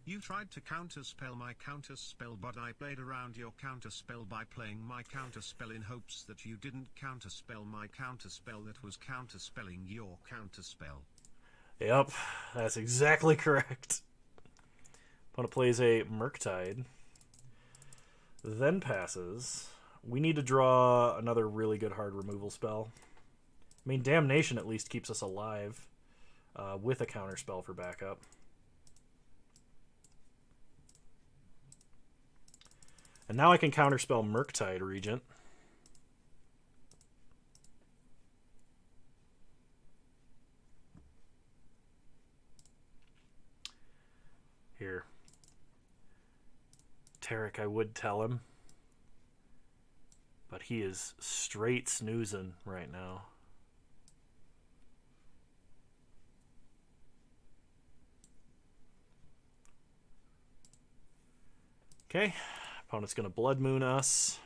You tried to counterspell my counterspell, but I played around your counterspell by playing my counterspell in hopes that you didn't counterspell my counterspell that was counterspelling your counterspell. Yep, that's exactly correct. Opponent plays a Murktide. Then passes. We need to draw another really good hard removal spell. I mean, Damnation at least keeps us alive with a counterspell for backup. And now I can counterspell Murktide Regent. Here. Tarek, I would tell him. But he is straight snoozing right now. Okay. Opponent's going to Blood Moon us.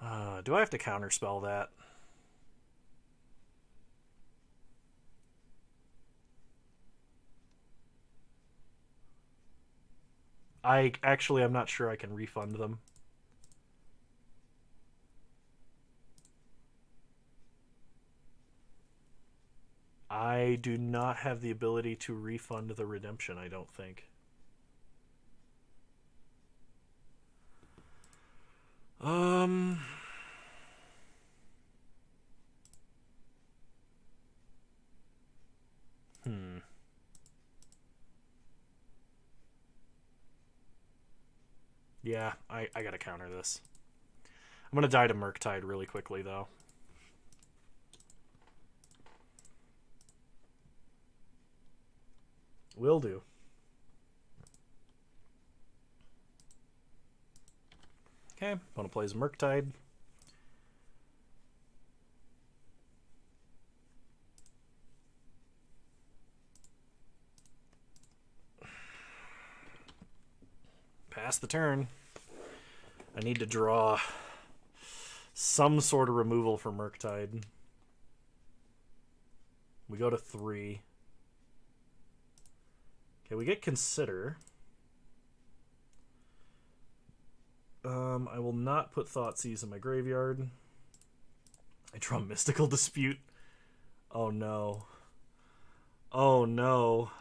Do I have to counterspell that? I'm not sure I can refund them. I do not have the ability to refund the redemption, I don't think. Um... Hmm. Yeah, I gotta counter this. I'm gonna die to Murktide really quickly, though. Will do. Okay, opponent plays Murktide. Pass the turn. I need to draw some sort of removal for Murktide. We go to 3. Okay, we get Consider. I will not put Thoughtseize in my graveyard. I draw Mystical Dispute. Oh no. Oh no.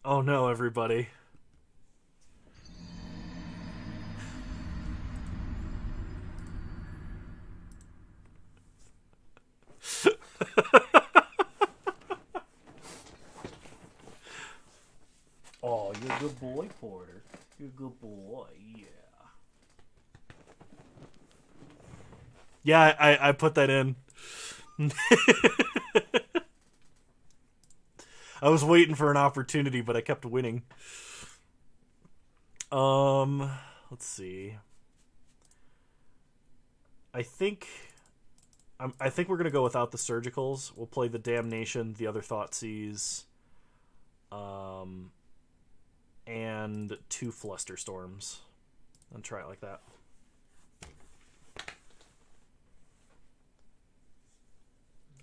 Oh no, everybody. Oh, you're a good boy, Porter. You're a good boy, yeah. Yeah, I put that in. I was waiting for an opportunity, but I kept winning. Let's see. I think we're gonna go without the surgicals. We'll play the Damnation, the other Thoughtseize, and 2 Flusterstorms. And try it like that.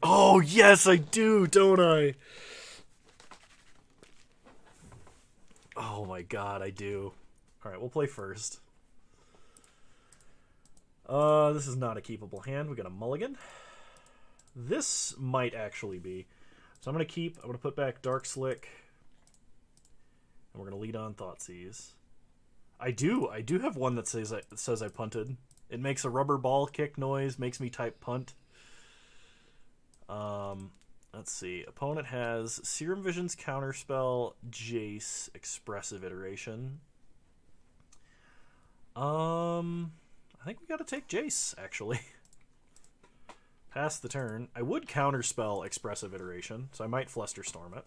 Oh yes, I do, don't I? Oh my god, I do. Alright, we'll play first. This is not a keepable hand. We got a mulligan. This might actually be. So I'm going to keep. I'm going to put back Dark Slick. And we're going to lead on Thoughtseize. I do have one that says I punted. It makes a rubber ball kick noise. Makes me type punt. Let's see. Opponent has Serum Vision's Counterspell, Jace, Expressive Iteration. I think we got to take Jace, actually. Pass the turn. I would counterspell Expressive Iteration, so I might Flusterstorm it.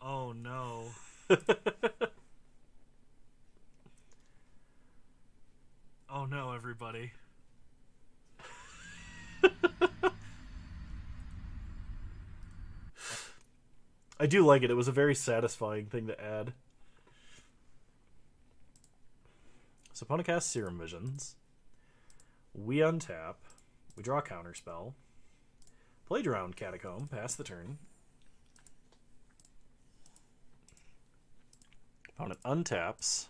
Oh no. Oh no, everybody. I do like it. It was a very satisfying thing to add. So opponent casts Serum Visions. We untap. We draw a counterspell. Play Drowned Catacomb. Pass the turn. Opponent untaps.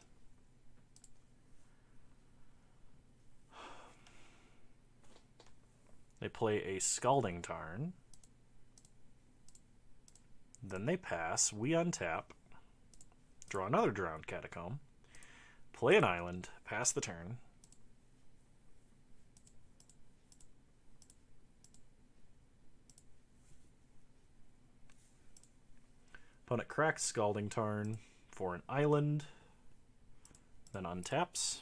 They play a Scalding Tarn. Then they pass. We untap. Draw another Drowned Catacomb. Play an island. Pass the turn. Opponent cracks Scalding Tarn for an island. Then untaps.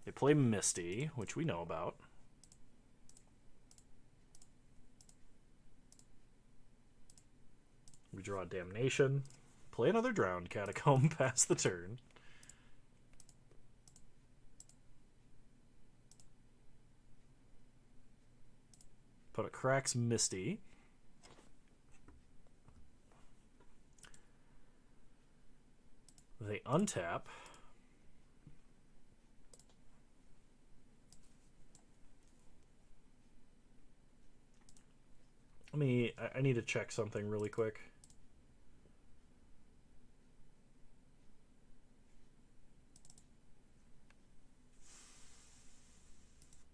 They play Misty, which we know about. We draw Damnation. Play another Drowned Catacomb. Pass the turn. Opponent cracks Misty. They untap. I need to check something really quick.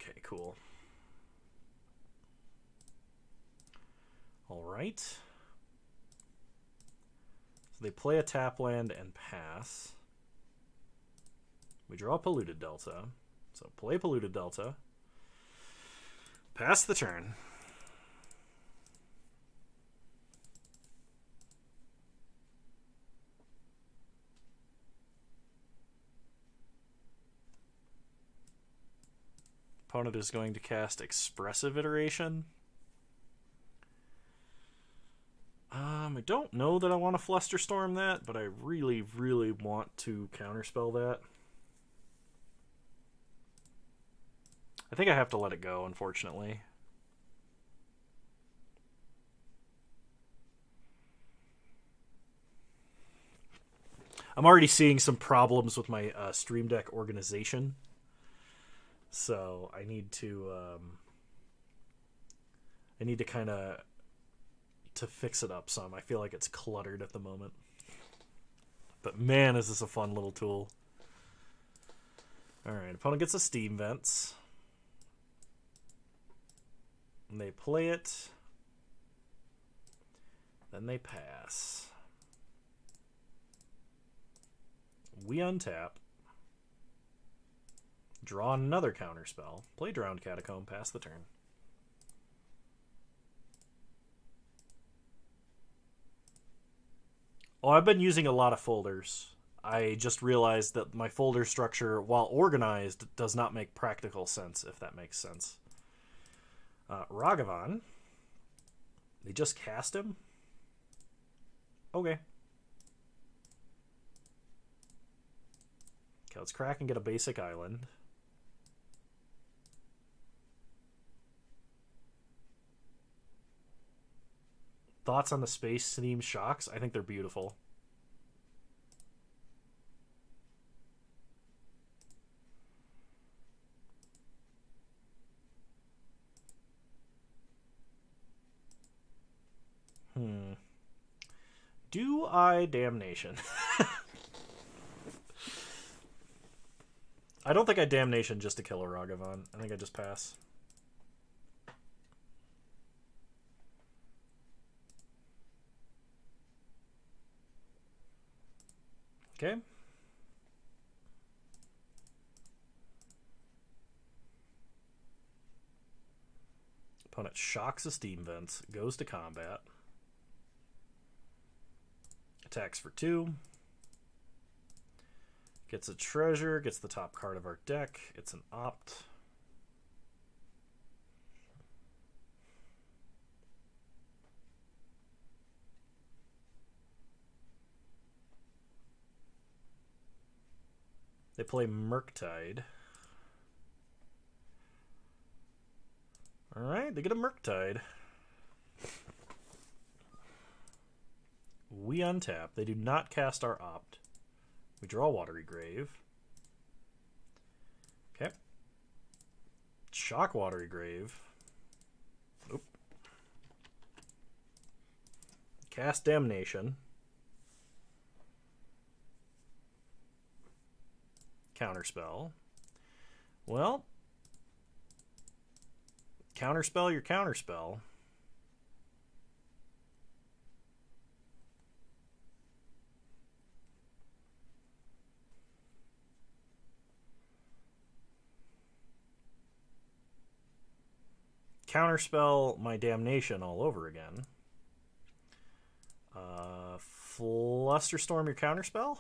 Okay, cool. Right. So they play a tap land and pass. We draw Polluted Delta. So play Polluted Delta. Pass the turn. Opponent is going to cast Expressive Iteration. I don't know that I want to Flusterstorm that, but I really, really want to counterspell that. I think I have to let it go, unfortunately. I'm already seeing some problems with my Stream Deck organization. So I need to kind of to fix it up some. I feel like it's cluttered at the moment. But man, is this a fun little tool. Alright, opponent gets a Steam Vents. And they play it. Then they pass. We untap. Draw another counterspell. Play Drowned Catacomb, pass the turn. Oh, I've been using a lot of folders. I just realized that my folder structure, while organized, does not make practical sense, if that makes sense. Ragavan. They just cast him? Okay. Okay, let's crack and get a basic island. Thoughts on the space theme shocks? I think they're beautiful. Do I Damnation? I don't think I Damnation just to kill a Ragavan. I think I just pass. Okay. Opponent shocks a Steam Vents, goes to combat. Attacks for 2. Gets a treasure, gets the top card of our deck. It's an opt. They play Murktide. Alright, they get a Murktide. We untap. They do not cast our opt. We draw Watery Grave. Okay. Shock Watery Grave. Oop. Cast Damnation. Counterspell. Well, counterspell your counterspell. Counterspell my Damnation all over again. Flusterstorm your counterspell.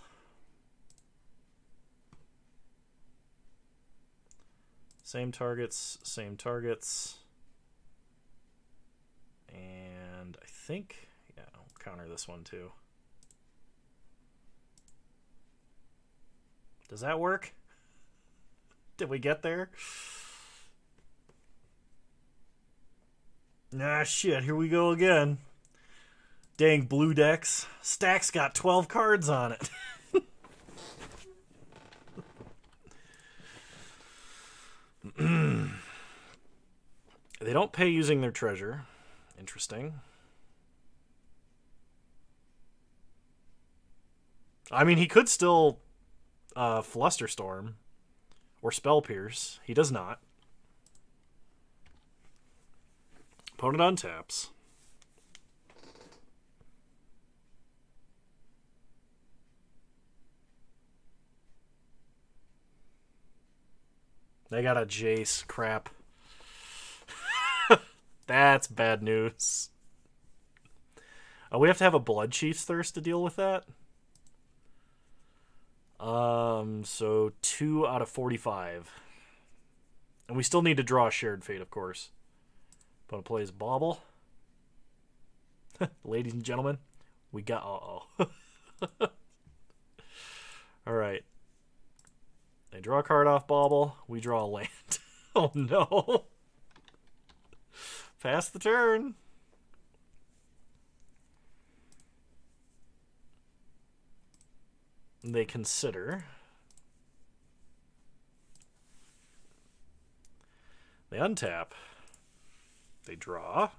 Same targets, same targets. And I think, yeah, I'll counter this one too. Does that work? Did we get there? Ah, shit, here we go again. Dang, blue decks. Stack's got 12 cards on it. They don't pay using their treasure. Interesting. I mean, he could still Flusterstorm or Spell Pierce. He does not. Opponent untaps. They got a Jace. Crap. That's bad news. We have to have a Blood Chief's Thirst to deal with that. So 2 out of 45. And we still need to draw a Shared Fate, of course. Opponent plays Bauble. Ladies and gentlemen, we got... Uh-oh. Alright. They draw a card off Bauble. We draw a land. Oh, no. Pass the turn. They consider. They untap. They draw.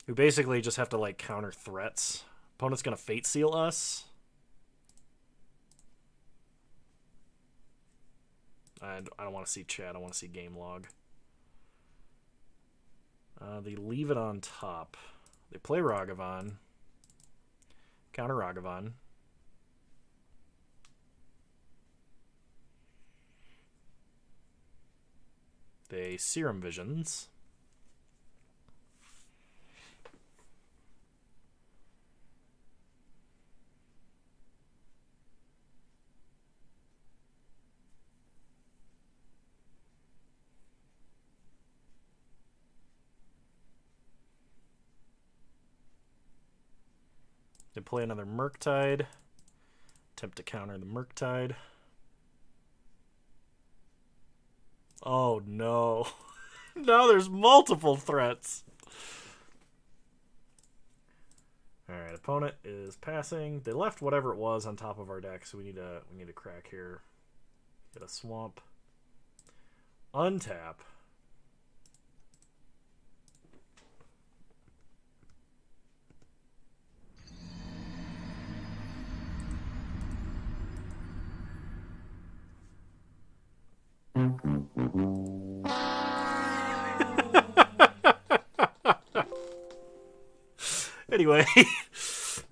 We basically just have to, like, counter threats. Opponent's gonna Fate Seal us. I don't want to see chat. I want to see game log. They leave it on top. They play Ragavan. Counter Ragavan. They Serum Visions. They play another Murktide. Attempt to counter the Murktide. Oh no. Now there's multiple threats. Alright, opponent is passing. They left whatever it was on top of our deck, so we need to crack here. Get a swamp. Untap. Anyway.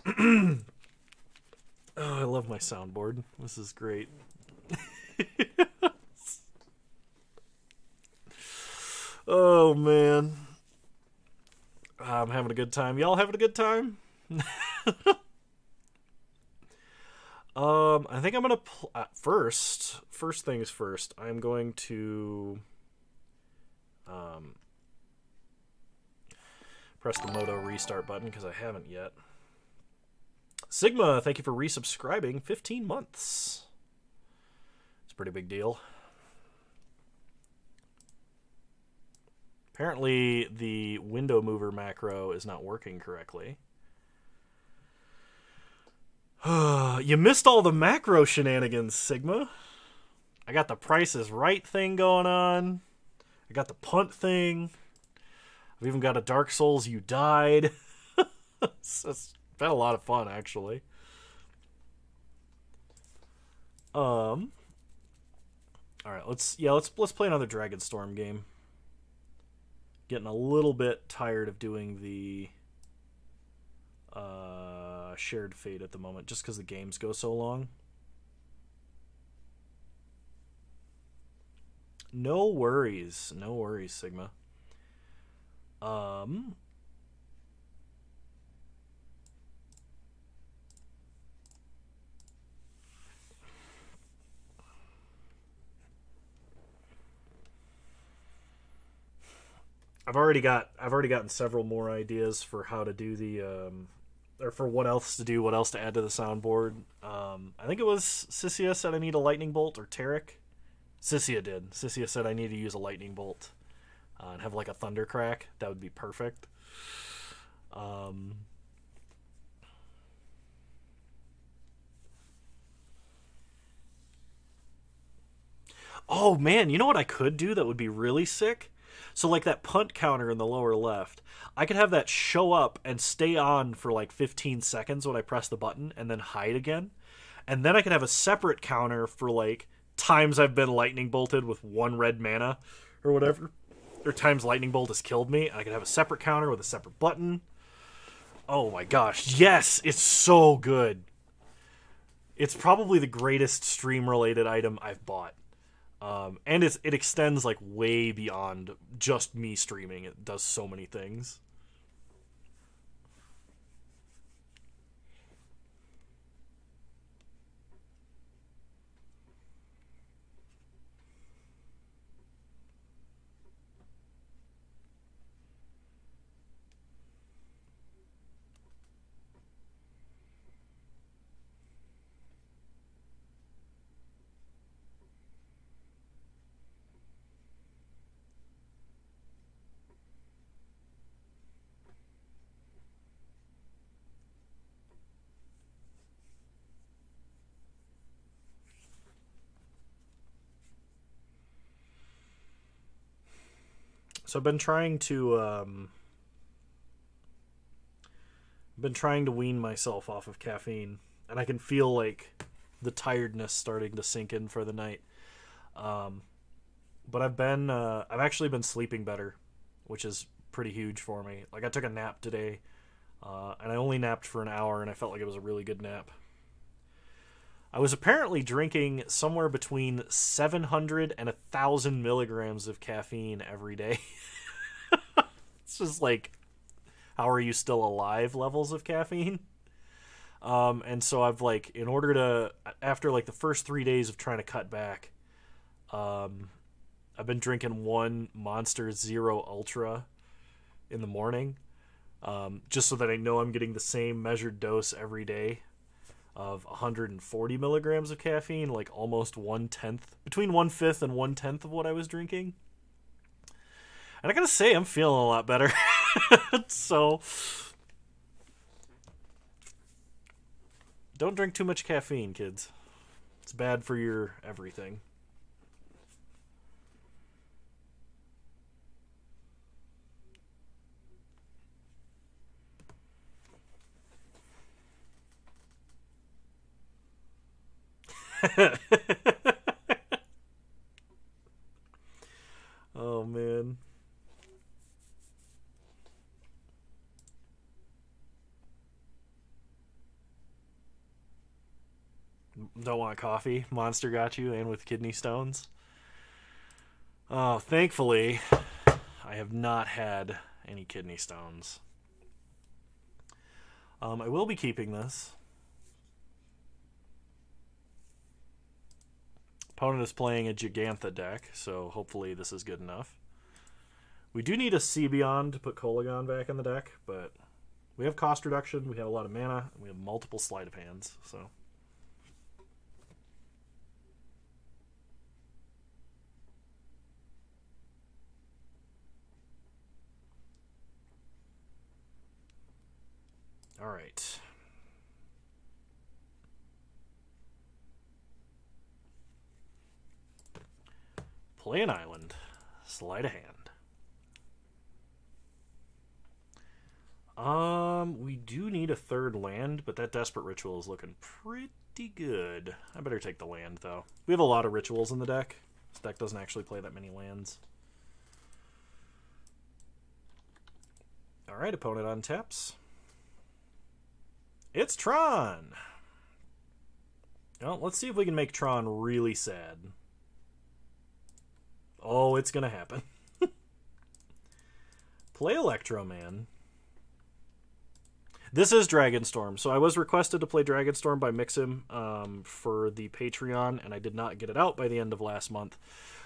Oh, I love my soundboard. This is great. Oh, man. I'm having a good time. Y'all having a good time? I think I'm going to... first things first, I'm going to... press the Moto restart button because I haven't yet. Sigma, thank you for resubscribing. 15 months. It's a pretty big deal. Apparently, the window mover macro is not working correctly. You missed all the macro shenanigans, Sigma. I got the Price is Right thing going on. I got the punt thing. I've even got a Dark Souls You Died. It's been a lot of fun, actually. All right, let's play another Dragonstorm game. Getting a little bit tired of doing the Shared Fate at the moment, just because the games go so long. No worries, Sigma. I've already gotten several more ideas for how to do the or for what else to do, what else to add to the soundboard. I think it was Sissia said I need a lightning bolt, or Tarek. Sissia did. Sissia said I need to use a lightning bolt and have like a thunder crack. That would be perfect. Oh man, you know what I could do that would be really sick? So like that punt counter in the lower left, I could have that show up and stay on for like 15 seconds when I press the button and then hide again. And then I could have a separate counter for like times I've been lightning bolted with 1 red mana or whatever. Or times lightning bolt has killed me. I could have a separate counter with a separate button. Oh my gosh. Yes, it's so good. It's probably the greatest stream-related item I've bought. And it extends like way beyond just me streaming. It does so many things. So I've been trying to wean myself off of caffeine, and I can feel like the tiredness starting to sink in for the night. But I've actually been sleeping better, which is pretty huge for me. Like I took a nap today, and I only napped for an hour, and I felt like it was a really good nap. I was apparently drinking somewhere between 700 and 1,000 milligrams of caffeine every day. It's just like, how are you still alive levels of caffeine? And so I've like, in order to, after like the first 3 days of trying to cut back, I've been drinking one Monster Zero Ultra in the morning, just so that I know I'm getting the same measured dose every day of 140 milligrams of caffeine, like almost 1/10, between 1/5 and 1/10 of what I was drinking. And I gotta say, I'm feeling a lot better. So, don't drink too much caffeine, kids. It's bad for your everything. Oh, man. Don't want coffee? Monster got you, and with kidney stones? Oh, thankfully, I have not had any kidney stones. I will be keeping this. Opponent is playing a Gigantha deck, so hopefully this is good enough. We do need a Sebion to put Kolagon back in the deck, but we have cost reduction, we have a lot of mana, and we have multiple sleight of hands, so... Alright. Play an island. Sleight of hand. We do need a third land, but that Desperate Ritual is looking pretty good. I better take the land, though. We have a lot of rituals in the deck. This deck doesn't actually play that many lands. Alright, opponent untaps. It's Tron! Well, let's see if we can make Tron really sad. Oh, it's gonna happen. Play Electro-Man. This is Dragonstorm. So I was requested to play Dragonstorm by Mixim for the Patreon, and I did not get it out by the end of last month.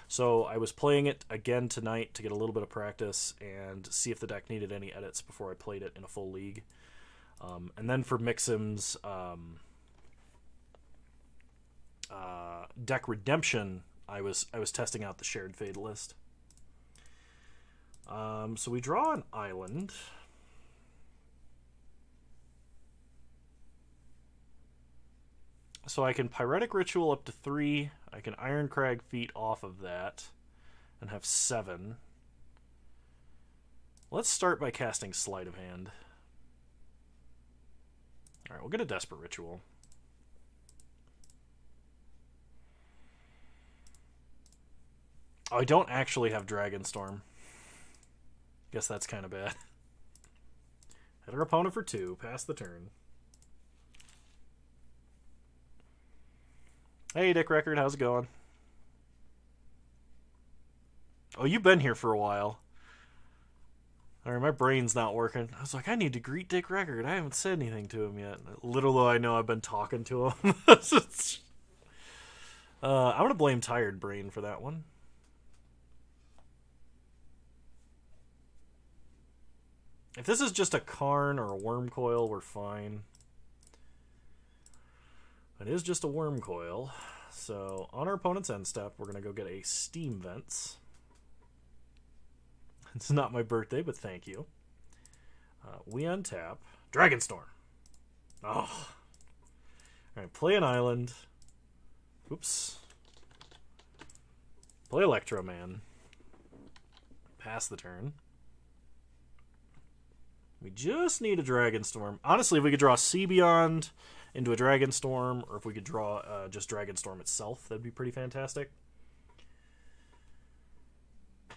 So I was playing it again tonight to get a little bit of practice and see if the deck needed any edits before I played it in a full league. And then for Mixim's deck redemption, I was testing out the shared fade list. So we draw an island. So I can Pyretic Ritual up to 3. I can Iron Crag Feet off of that and have 7. Let's start by casting Sleight of Hand. Alright, we'll get a Desperate Ritual. Oh, I don't actually have Dragonstorm. Guess that's kind of bad. Hit our opponent for 2. Pass the turn. Hey, Dick Record, how's it going? Oh, you've been here for a while. Alright, my brain's not working. I was like, I need to greet Dick Record. I haven't said anything to him yet. Little though I know I've been talking to him. I'm going to blame Tired Brain for that one. If this is just a Karn or a Worm Coil, we're fine. It is just a Worm Coil. So, on our opponent's end step, we're going to go get a Steam Vents. It's not my birthday, but thank you. We untap. Dragonstorm. Oh. Alright, play an island. Oops. Play Electro-Man. Pass the turn. We just need a Dragonstorm. Honestly, if we could draw Sea Beyond into a Dragonstorm, or if we could draw just Dragonstorm itself, that'd be pretty fantastic.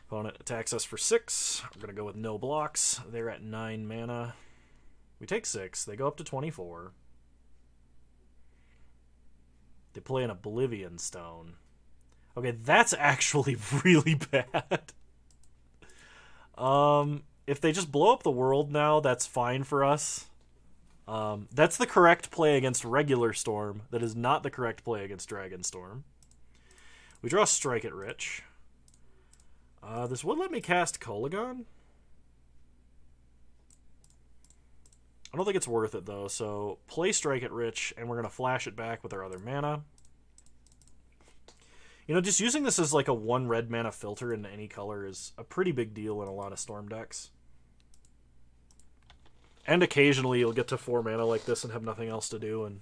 Opponent attacks us for 6. We're going to go with no blocks. They're at 9 mana. We take 6. They go up to 24. They play an Oblivion Stone. Okay, that's actually really bad. If they just blow up the world now, that's fine for us. That's the correct play against regular Storm. That is not the correct play against Dragonstorm. We draw Strike It Rich. This would let me cast Kolagon. I don't think it's worth it, though, so play Strike It Rich, and we're going to flash it back with our other mana. You know, just using this as like a 1 red mana filter into any color is a pretty big deal in a lot of Storm decks. And occasionally you'll get to 4 mana like this and have nothing else to do, and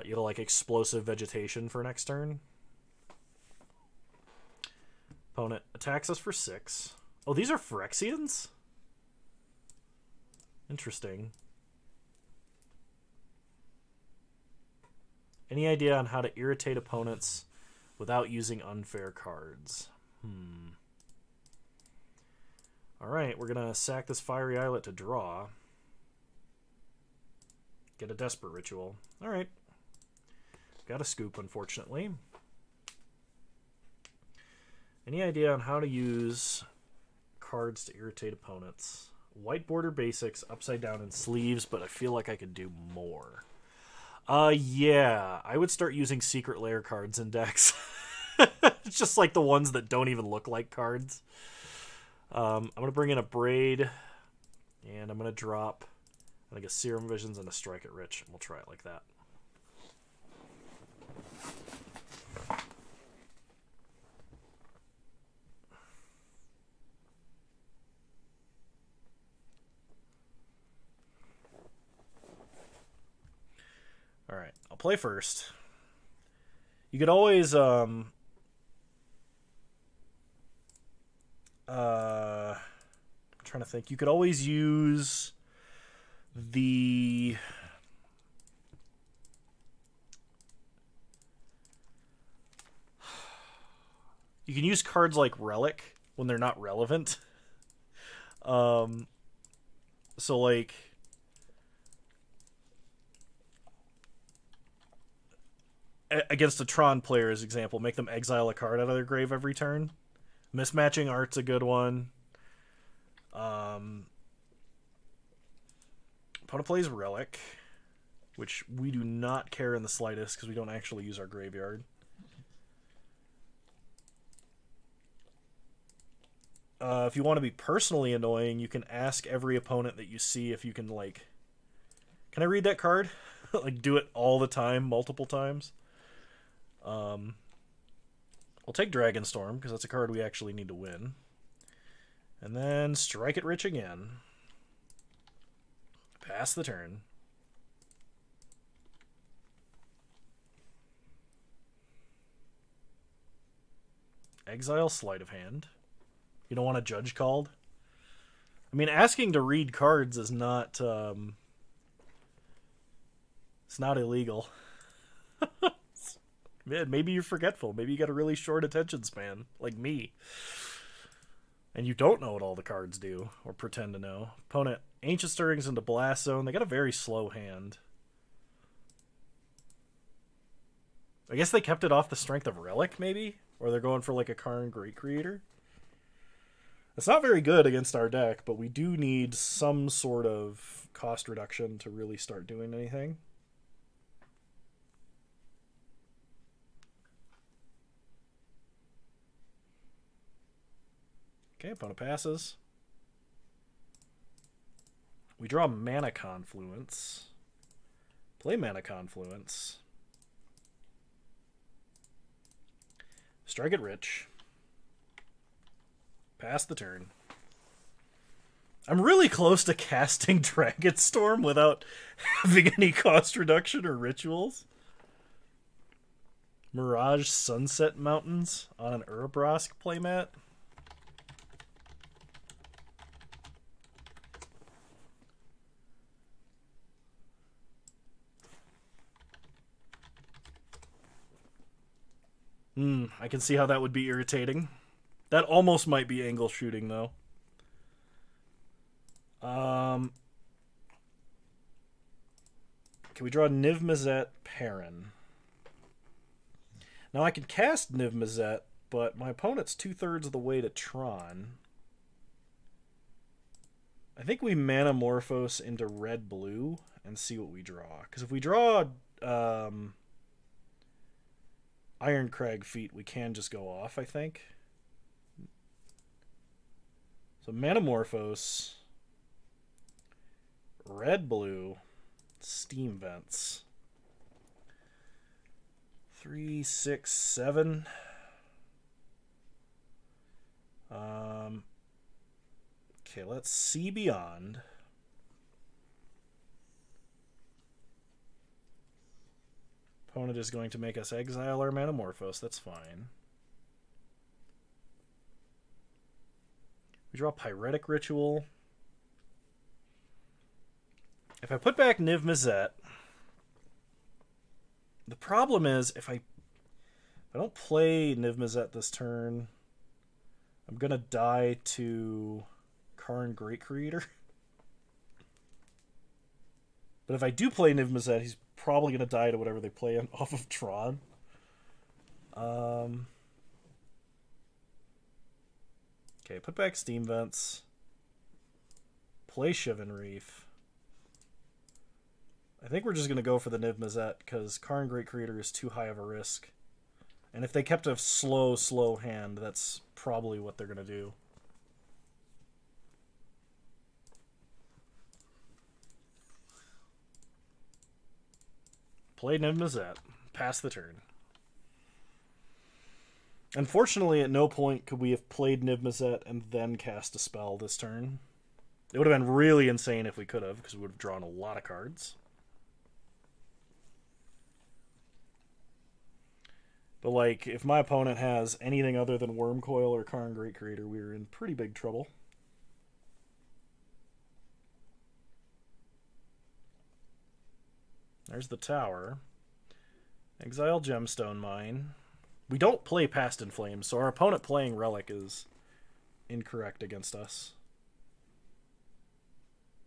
you'll like Explosive Vegetation for next turn. Opponent attacks us for 6. Oh, these are Phyrexians? Interesting. Any idea on how to irritate opponents without using unfair cards? Alright, we're going to sack this Fiery Islet to draw. Get a Desperate Ritual. Alright. Got a scoop, unfortunately. Any idea on how to use cards to irritate opponents? White border basics, upside down, and sleeves, but I feel like I could do more. Yeah, I would start using secret lair cards in decks. It's just like the ones that don't even look like cards. I'm going to bring in a Braid, and I'm going to drop like a Serum Visions and a Strike It Rich, and we'll try it like that. Alright, I'll play first. You could always, I'm trying to think. You could always use the... You can use cards like Relic when they're not relevant. So, like... Against a Tron player's example, make them exile a card out of their grave every turn. Mismatching Art's a good one. Opponent plays Relic, which we do not care in the slightest because we don't actually use our graveyard. If you want to be personally annoying, you can ask every opponent that you see if you can, like... Can I read that card? Like, do it all the time, multiple times. We'll take Dragonstorm, because that's a card we actually need to win. And then Strike It Rich again. Pass the turn. Exile Sleight of Hand. You don't want a Judge called? I mean, asking to read cards is not, it's not illegal. Man, maybe you're forgetful. Maybe you got a really short attention span, like me. And you don't know what all the cards do, or pretend to know. Opponent, Ancient Stirrings into Blast Zone. They got a very slow hand. I guess they kept it off the strength of Relic, maybe? Or they're going for like a Karn Great Creator? It's not very good against our deck, but we do need some sort of cost reduction to really start doing anything. Okay, opponent passes. We draw Mana Confluence. Play Mana Confluence. Strike it rich. Pass the turn. I'm really close to casting Dragonstorm without having any cost reduction or rituals. Mirage Sunset Mountains on an Urabrosk playmat. I can see how that would be irritating. That almost might be angle shooting, though. Can we draw Niv Mizzet Perrin? Now I can cast Niv Mizzet, but my opponent's 2/3 of the way to Tron. I think we Manamorphose into red-blue and see what we draw. Because if we draw Iron Crag Feet, we can just go off, I think. So Manamorphose, red-blue, Steam Vents. 3, 6, 7. Okay, let's see beyond. Opponent is going to make us exile our Manamorphose. That's fine. We draw Pyretic Ritual. If I put back Niv Mizzet, the problem is if I don't play Niv Mizzet this turn, I'm gonna die to Karn Great Creator. But if I do play Niv Mizzet, he's probably gonna die to whatever they play off of Tron. Okay, put back Steam Vents. Play Shivan Reef. I think we're just going to go for the Niv Mizzet because Karn Great Creator is too high of a risk. And if they kept a slow hand, that's probably what they're going to do. Play Niv Mizzet. Pass the turn. Unfortunately, at no point could we have played Niv Mizzet and then cast a spell this turn. It would have been really insane if we could have, because we would have drawn a lot of cards. But, like, if my opponent has anything other than Wormcoil or Karn Great Creator, we're in pretty big trouble. There's the tower. Exile Gemstone Mine. We don't play Past in Flames, so our opponent playing Relic is incorrect against us.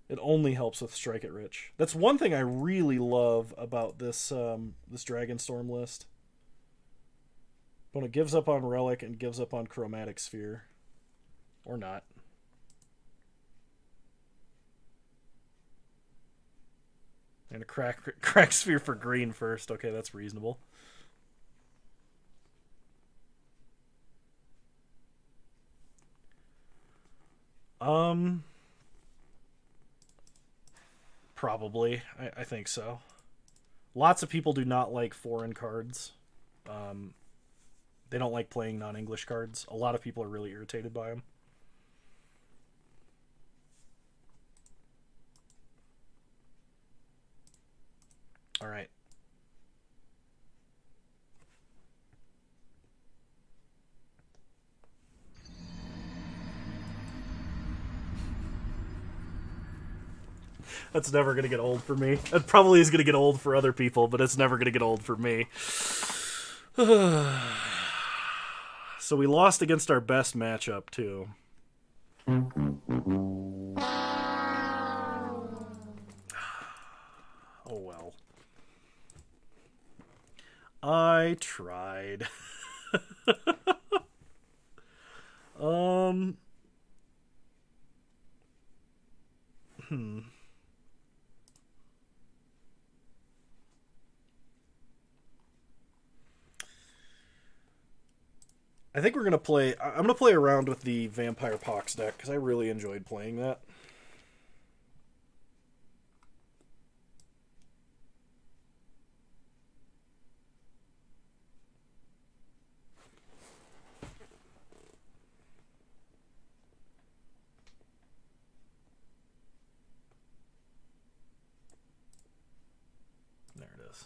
It only helps with Strike It Rich. That's one thing I really love about this this Dragonstorm list. Opponent gives up on Relic and gives up on Chromatic Sphere. Or not. And a crack Sphere for green first. Okay, that's reasonable. Probably. I think so. Lots of people do not like foreign cards. They don't like playing non-English cards. A lot of people are really irritated by them. All right. That's never going to get old for me. It probably is going to get old for other people, but it's never going to get old for me. So we lost against our best matchup, too. Oh, well. I tried. Hmm. I think we're gonna play. I'm gonna play around with the Vampire Pox deck because I really enjoyed playing that. There it is.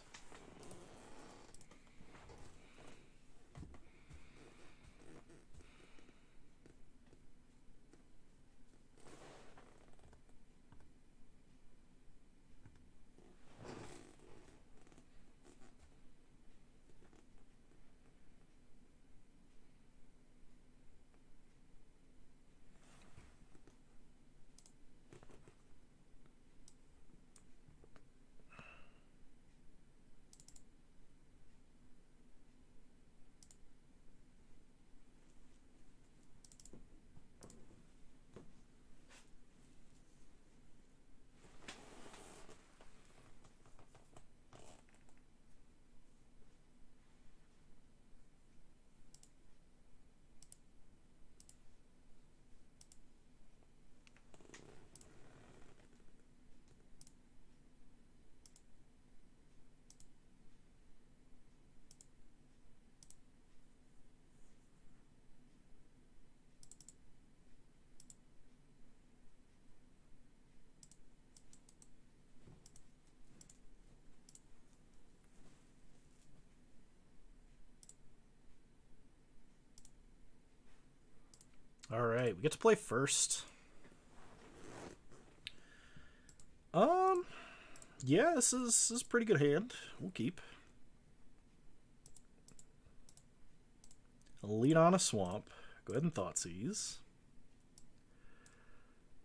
All right, we get to play first. Yeah, this is a pretty good hand. We'll keep. Lead on a swamp. Go ahead and Thoughtseize.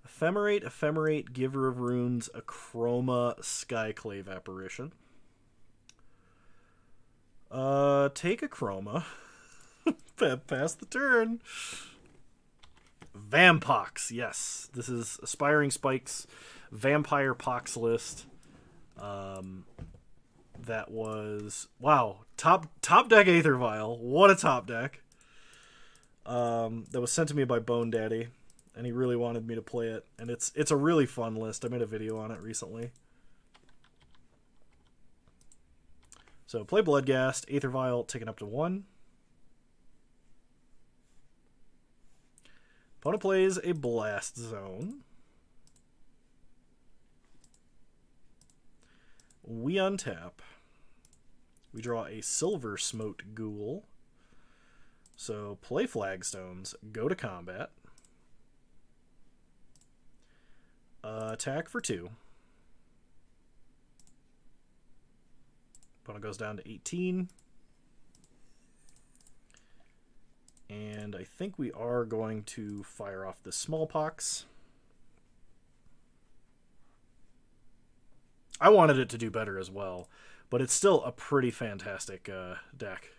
Ephemerate, Giver of Runes, Achroma, Skyclave Apparition. Take Achroma. Pass the turn. Vampox, yes. This is Aspiring Spikes Vampire Pox list. That was wow. Top deck Aether Vial. What a top deck. That was sent to me by Bone Daddy, and he really wanted me to play it. And it's a really fun list. I made a video on it recently. So play Bloodghast, Aether Vial, taken up to 1. Opponent plays a Blast Zone. We untap. We draw a Silver Smote Ghoul. So play Flagstones, go to combat. Attack for 2. Opponent goes down to 18. And I think we are going to fire off the Smallpox. I wanted it to do better as well, but it's still a pretty fantastic deck.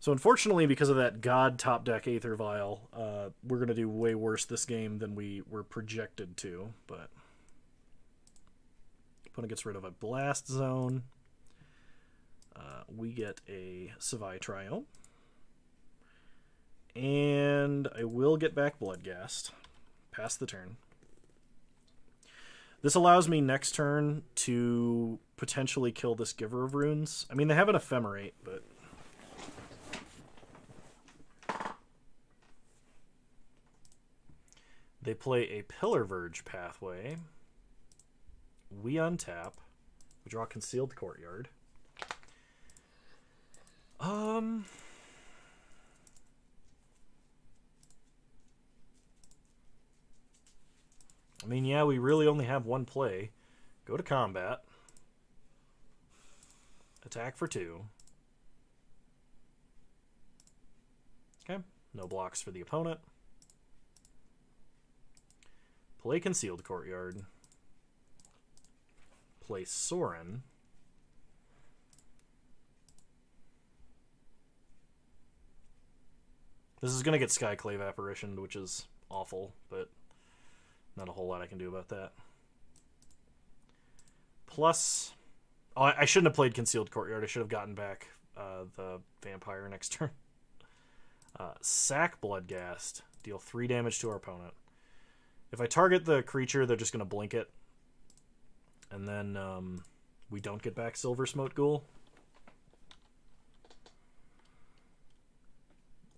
So unfortunately, because of that god top deck Aether Vial, we're going to do way worse this game than we were projected to, but opponent gets rid of a Blast Zone. We get a Savai Triome. And I will get back Bloodghast. Pass the turn. This allows me next turn to potentially kill this Giver of Runes. I mean, they have an Ephemerate, but... They play a Pillar Verge Pathway. We untap. We draw Concealed Courtyard. I mean, yeah, we really only have one play. Go to combat. Attack for 2. Okay, no blocks for the opponent. Play Concealed Courtyard. play Sorin. This is going to get Skyclave Apparitioned, which is awful, but not a whole lot I can do about that. Plus, oh, I shouldn't have played Concealed Courtyard. I should have gotten back the Vampire next turn. Sack Bloodghast. Deal 3 damage to our opponent. If I target the creature, they're just going to blink it. And then we don't get back Silver Smote Ghoul.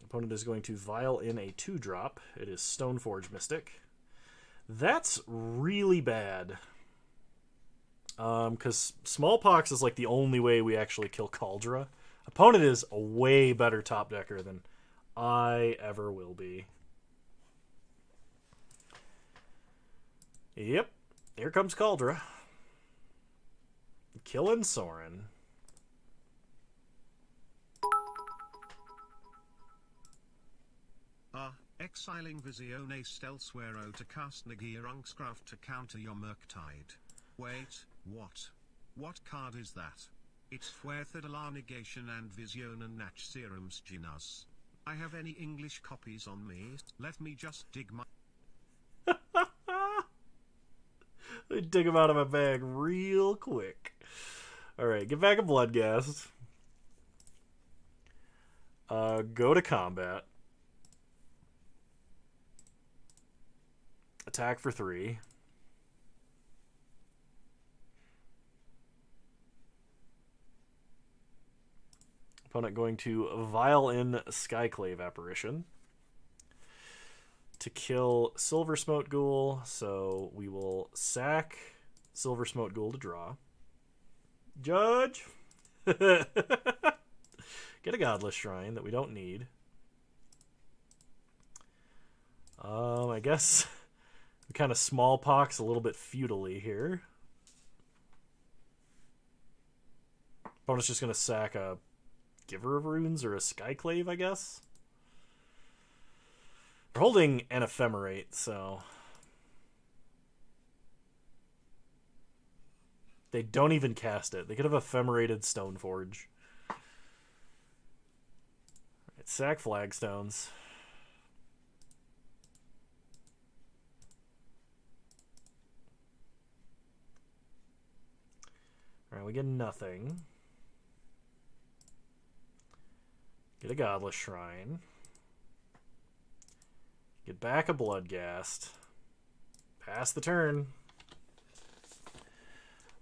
Opponent is going to vial in a 2-drop. It is Stoneforge Mystic. That's really bad. Because Smallpox is like the only way we actually kill Kaldra. Opponent is a way better top decker than I ever will be. Yep, here comes Kaldra. Killing Sorin. Exiling Visione Stelsuero to cast Nagia Unkscraft to counter your Murktide. Wait, what? What card is that? It's Fuerza de la Negation and Visione Nach Serums Ginas. I have any English copies on me? Let me just dig my... I dig them out of my bag real quick. Alright, get back a Bloodghast. Go to combat. Attack for 3. Opponent going to vial in Skyclave Apparition to kill Silver Smote Ghoul. So we will sack Silver Smote Ghoul to draw. Judge! Get a Godless Shrine that we don't need. I guess we kind of Smallpox a little bit feudally here. Opponent's just going to sack a Giver of Runes or a Skyclave, I guess. We're holding an Ephemerate, so... They don't even cast it. They could have Ephemerated Stoneforge. Alright, sack Flagstones. Alright, we get nothing. Get a Godless Shrine. Get back a Bloodghast. Pass the turn.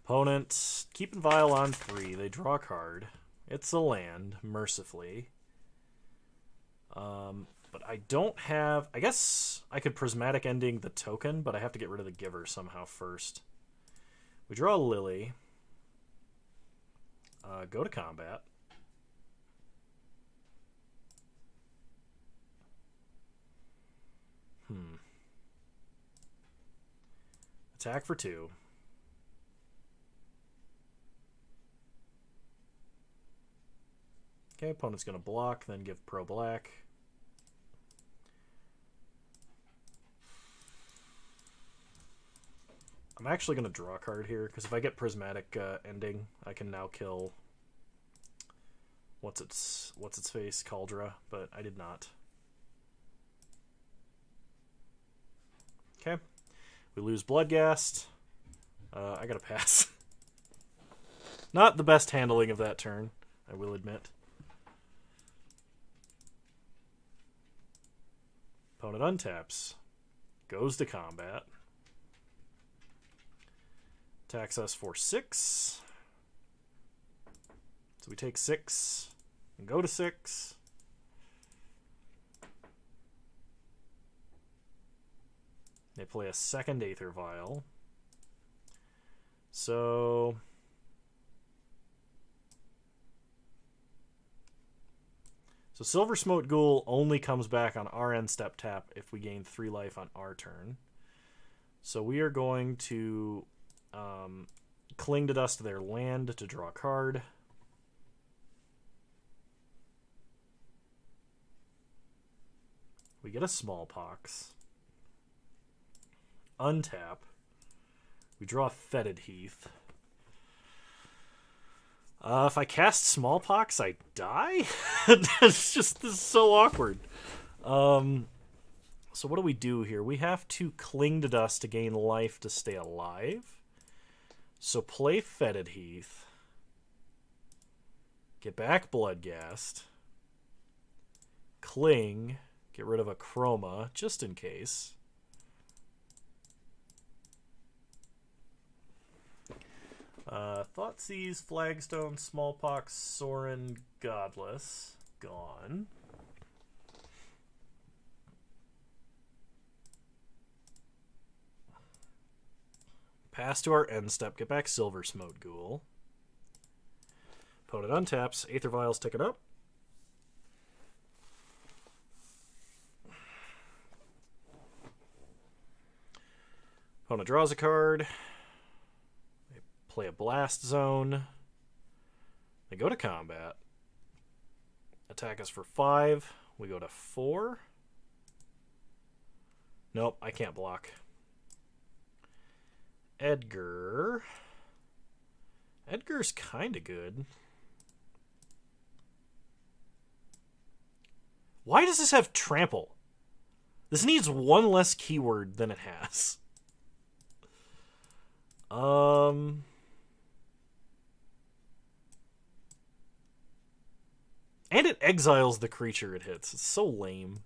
Opponent, keeping Vial on 3. They draw a card. It's a land, mercifully. But I don't have... I guess I could Prismatic Ending the token, but I have to get rid of the Giver somehow first. We draw a Lily. Go to combat. Attack for 2. Okay, opponent's going to block, then give pro black. I'm actually going to draw a card here, because if I get Prismatic Ending, I can now kill... What's its face? Kaldra, but I did not. Okay. We lose Bloodghast. I gotta pass. Not the best handling of that turn, I will admit. Opponent untaps. Goes to combat. Attacks us for 6. So we take 6 and go to 6. They play a second Aether Vial. So Silver Smote Ghoul only comes back on our end step tap if we gain 3 life on our turn. So we are going to Cling to Dust their land to draw a card. We get a Smallpox. Untap. We draw Fetid Heath. If I cast Smallpox, I die? That's just, this is so awkward. So what do we do here? We have to cling to dust to gain life to stay alive. So play Fetid Heath. Get back Bloodghast. Cling. Get rid of a Chroma, just in case. Thoughtseize, Flagstone, Smallpox, Sorin, Godless. Gone. Pass to our end step. Get back Silver Smote Ghoul. Opponent untaps. Aether Vials, tick it up. Opponent draws a card. They play a Blast Zone. They go to combat. Attack us for 5. We go to 4. Nope, I can't block. Edgar. Edgar's kind of good. Why does this have trample? This needs one less keyword than it has. And it exiles the creature it hits. It's so lame.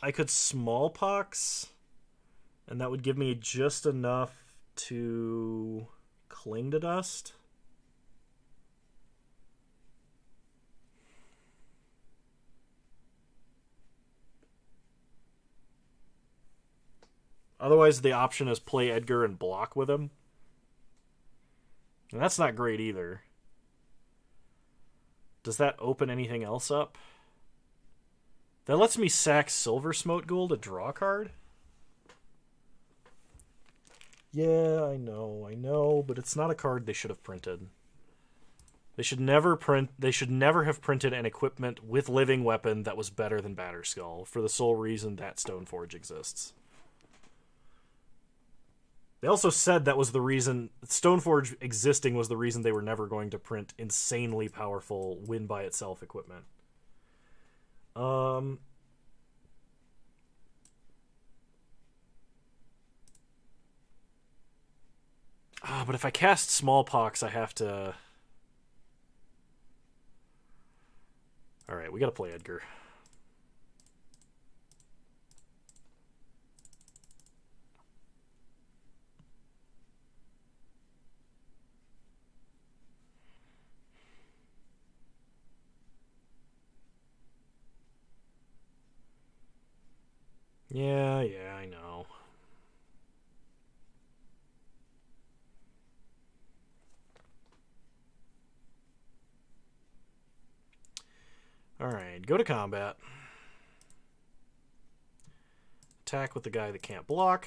I could Smallpox, and that would give me just enough to cling to dust. Otherwise, the option is play Edgar and block with him. And that's not great either. Does that open anything else up? That lets me sack Silver Smote Ghoul to draw a card? Yeah, I know, but it's not a card they should have printed. They should never have printed an equipment with living weapon that was better than Batterskull, for the sole reason that Stoneforge exists. They also said that was the reason Stoneforge existing was the reason they were never going to print insanely powerful win by itself equipment. But if I cast Smallpox, I have to... Alright, we gotta play Edgar. Yeah, I know. Alright, go to combat. Attack with the guy that can't block.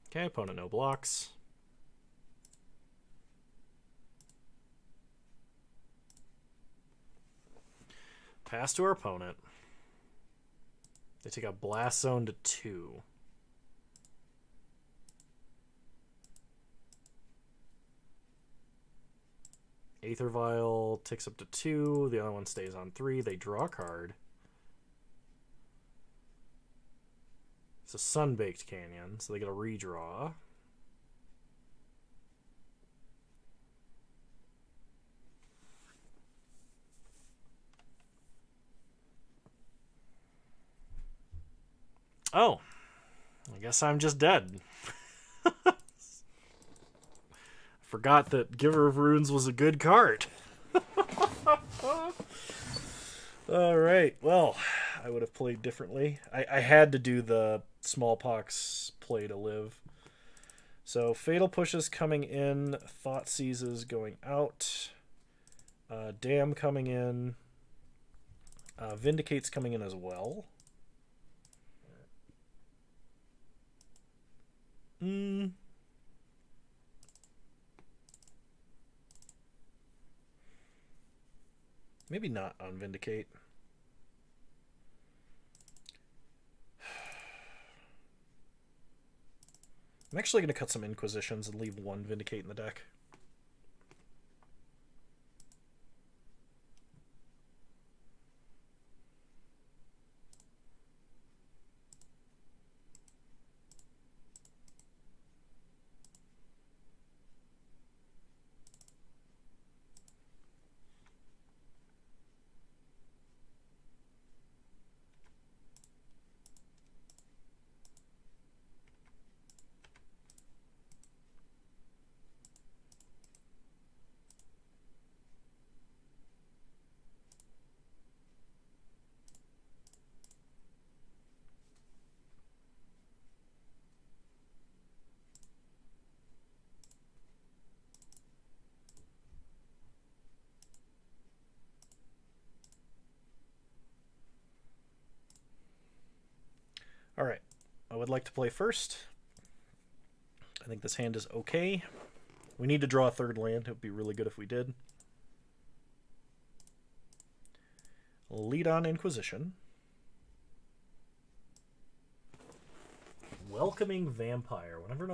Okay, opponent no blocks. Pass to our opponent. They take a Blast Zone to 2. Aether Vial ticks up to 2. The other one stays on 3. They draw a card. It's a Sunbaked Canyon, so they get a redraw. Oh, I guess I'm just dead. Forgot that Giver of Runes was a good card. Alright, well, I would have played differently. I had to do the Smallpox play to live. So, Fatal Pushes coming in, Thoughtseizes going out, Dam coming in, Vindicate's coming in as well. Maybe not on Vindicate. I'm actually going to cut some Inquisitions and leave one Vindicate in the deck. Alright, I would like to play first. I think this hand is okay. We need to draw a third land. It would be really good if we did. Lead on Inquisition. Welcoming Vampire. Whenever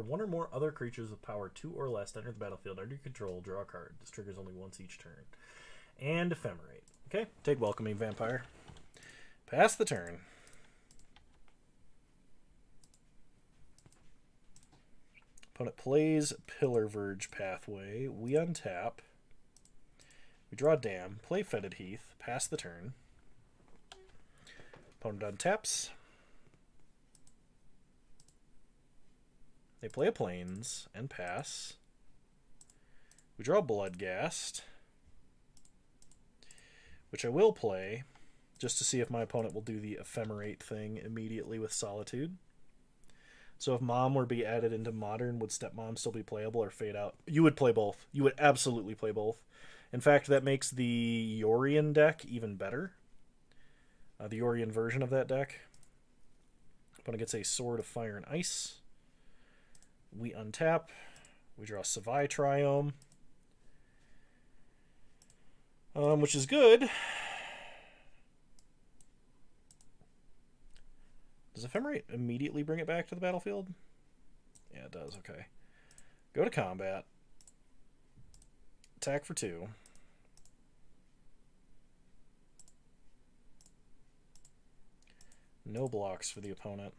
one or more other creatures with power 2 or less enter the battlefield under your control, draw a card. This triggers only once each turn. And Ephemerate. Okay, take Welcoming Vampire. Pass the turn. Opponent plays Pillar Verge Pathway. We untap. We draw Dam. Play Fetid Heath. Pass the turn. Opponent untaps. They play a Plains and pass. We draw Bloodghast, which I will play just to see if my opponent will do the Ephemerate thing immediately with Solitude. So if Mom were to be added into Modern, would Stepmom still be playable or fade out? You would play both. You would absolutely play both. In fact, that makes the Yorion deck even better. The Yorion version of that deck. Opponent gets a Sword of Fire and Ice. We untap. We draw Savai Triome. Which is good. Does Ephemerate immediately bring it back to the battlefield? Yeah, it does. Okay. Go to combat. Attack for 2. No blocks for the opponent.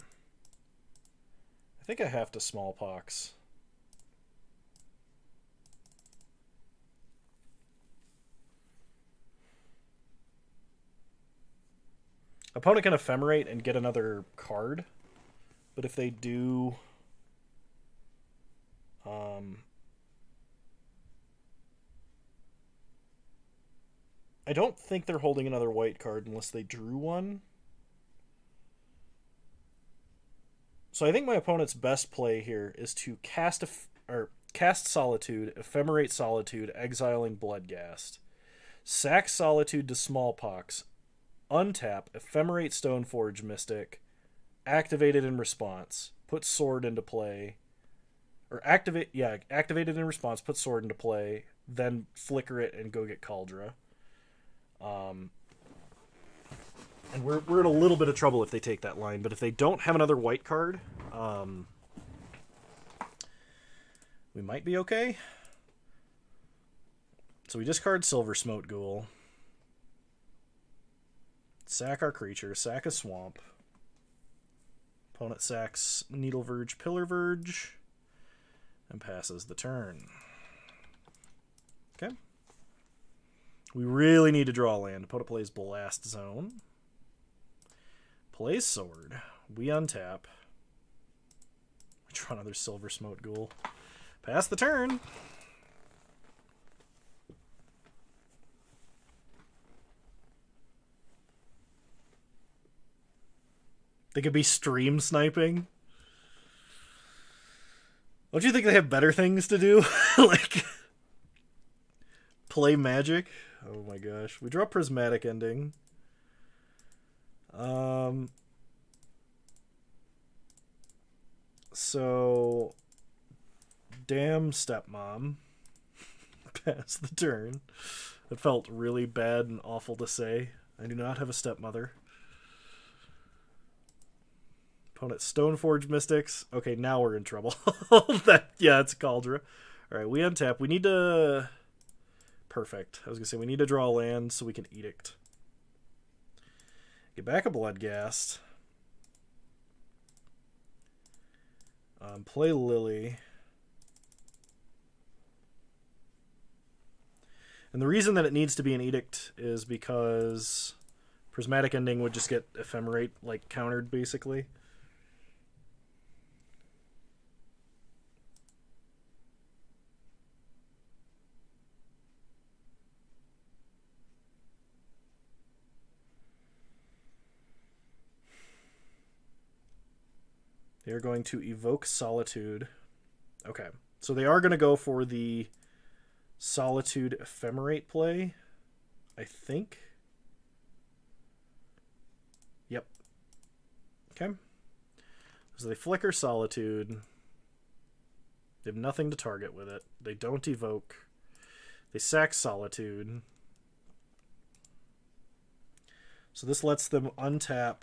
I think I have to Smallpox. Opponent can Ephemerate and get another card, but if they do, I don't think they're holding another white card unless they drew one. So I think my opponent's best play here is to cast Solitude, Ephemerate Solitude, exiling Bloodghast, sack Solitude to Smallpox, untap, Ephemerate Stoneforge Mystic, activate it in response, put Sword into play, or activate it in response, put Sword into play, then flicker it and go get Kaldra. And we're in a little bit of trouble if they take that line, but if they don't have another white card, we might be okay. So we discard Silver Smote Ghoul. Sack our creature, sack a swamp. Opponent sacks Needle Verge, Pillar Verge, and passes the turn. Okay. We really need to draw land. Opponent plays Blast Zone. Plays Sword. We untap. We draw another Silver Smote Ghoul. Pass the turn. They could be stream sniping. Don't you think they have better things to do? Like, play Magic. Oh my gosh. We draw Prismatic Ending. So, damn stepmom. Pass the turn. It felt really bad and awful to say. I do not have a stepmother. Opponent Stoneforge Mystics. Okay, now we're in trouble. Yeah, it's Caldra. Alright, we untap. We need to... Perfect. I was going to say, we need to draw a land so we can Edict. Get back a Bloodghast. Play Lily. And the reason that it needs to be an Edict is because Prismatic Ending would just get Ephemerate, like, countered, basically. They are going to evoke Solitude. Okay, so they are going to go for the Solitude Ephemerate play, I think. Yep. Okay. So they flicker Solitude. They have nothing to target with it. They don't evoke. They sack Solitude. So this lets them untap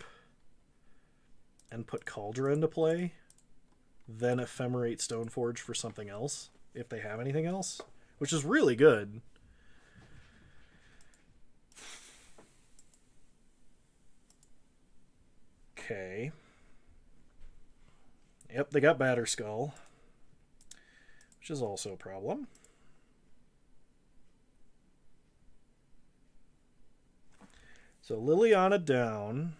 and put Caldra into play, then Ephemerate Stoneforge for something else, if they have anything else, which is really good. Okay. Yep, they got Batterskull, which is also a problem. So Liliana down.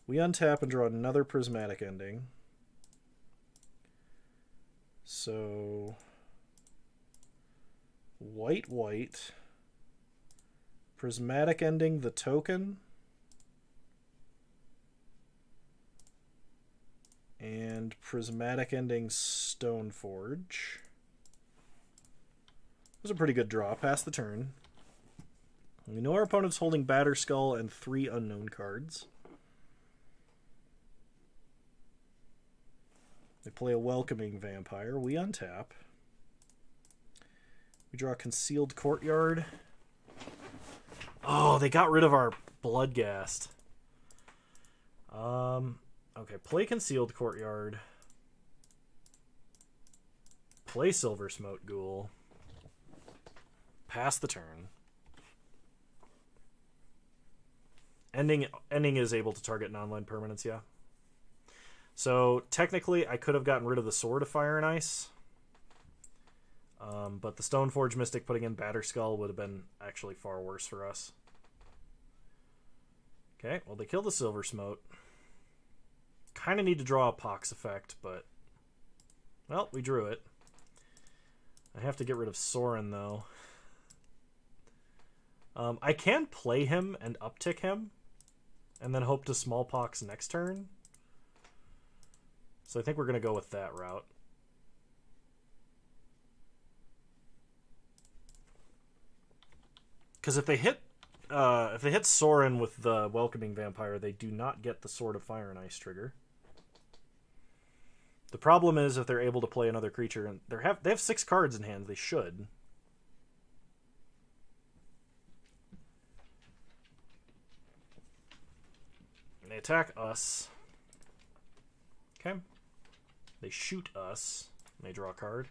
We untap and draw another Prismatic Ending. So white, white. Prismatic Ending the token. And Prismatic Ending Stoneforge. That was a pretty good draw. Pass the turn. We know our opponent's holding Batterskull and 3 unknown cards. They play a Welcoming Vampire. We untap. We draw Concealed Courtyard. Oh, they got rid of our Bloodghast. Okay, play Concealed Courtyard. Play Silver Smoke Ghoul. Pass the turn. Ending is able to target non-land permanents, yeah. So, technically, I could have gotten rid of the Sword of Fire and Ice. But the Stoneforge Mystic putting in Batterskull would have been actually far worse for us. Okay, well, they kill the Silver Smote. Kind of need to draw a Pox effect, but... Well, we drew it. I have to get rid of Sorin, though. I can play him and uptick him, and then hope to Smallpox next turn. So I think we're going to go with that route. Because if they hit Sorin with the Welcoming Vampire, they do not get the Sword of Fire and Ice trigger. The problem is if they're able to play another creature, and they have 6 cards in hand. They should. And they attack us. Okay. They shoot us. And they draw a card.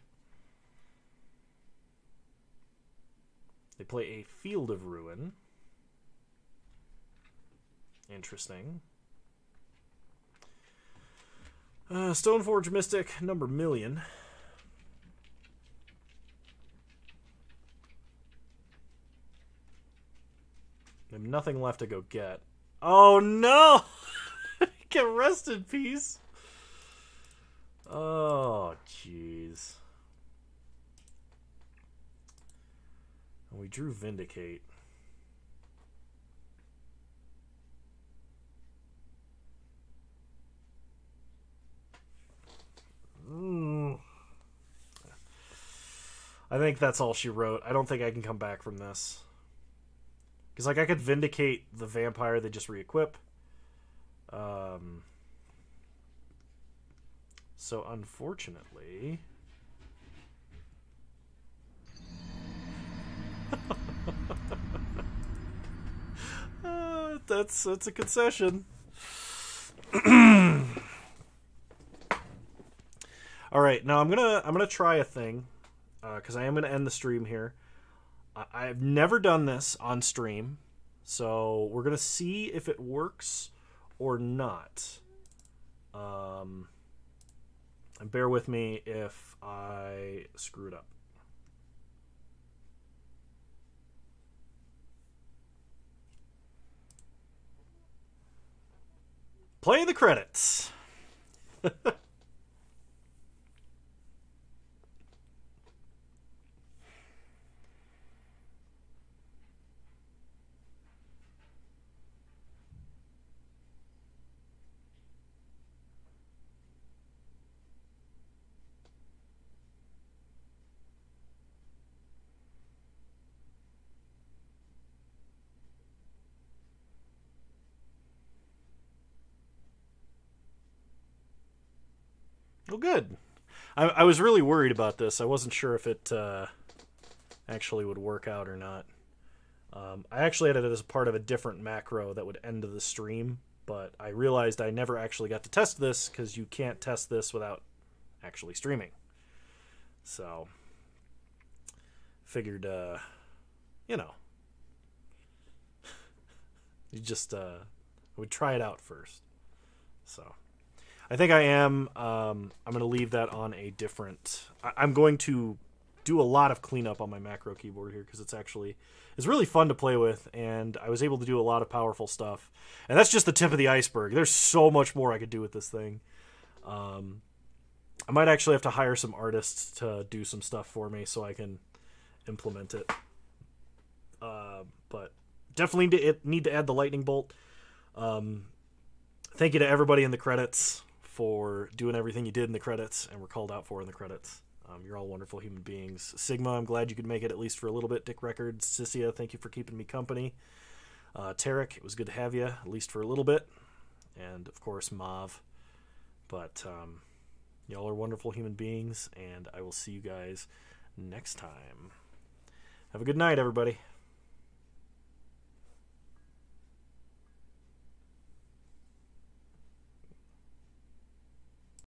They play a Field of Ruin. Interesting. Stoneforge Mystic, number million. They have nothing left to go get. Oh no! Get rest in peace. Oh, jeez. We drew Vindicate. I think that's all she wrote. I don't think I can come back from this. Because, like, I could vindicate the vampire they just re-equip. So, unfortunately... that's a concession. All right, now I'm gonna try a thing, because I am gonna end the stream here. I've never done this on stream, so we're gonna see if it works or not. And bear with me if I screw it up. Play the credits. Well, good. I was really worried about this. I wasn't sure if it actually would work out or not. I actually had it as a part of a different macro that would end the stream, but I realized I never actually got to test this because you can't test this without actually streaming. So, figured, you know, you just would try it out first. So, I think I am. I'm going to leave that on a different. I'm going to do a lot of cleanup on my macro keyboard here because it's really fun to play with, and I was able to do a lot of powerful stuff. And that's just the tip of the iceberg. There's so much more I could do with this thing. I might actually have to hire some artists to do some stuff for me so I can implement it. But definitely need to add the lightning bolt. Thank you to everybody in the credits for doing everything you did in the credits and were called out for in the credits. You're all wonderful human beings. Sigma, I'm glad you could make it at least for a little bit. Dick Records, Sissia, thank you for keeping me company. Tarek, it was good to have you, at least for a little bit. And, of course, Mav. But y'all are wonderful human beings, and I will see you guys next time. Have a good night, everybody.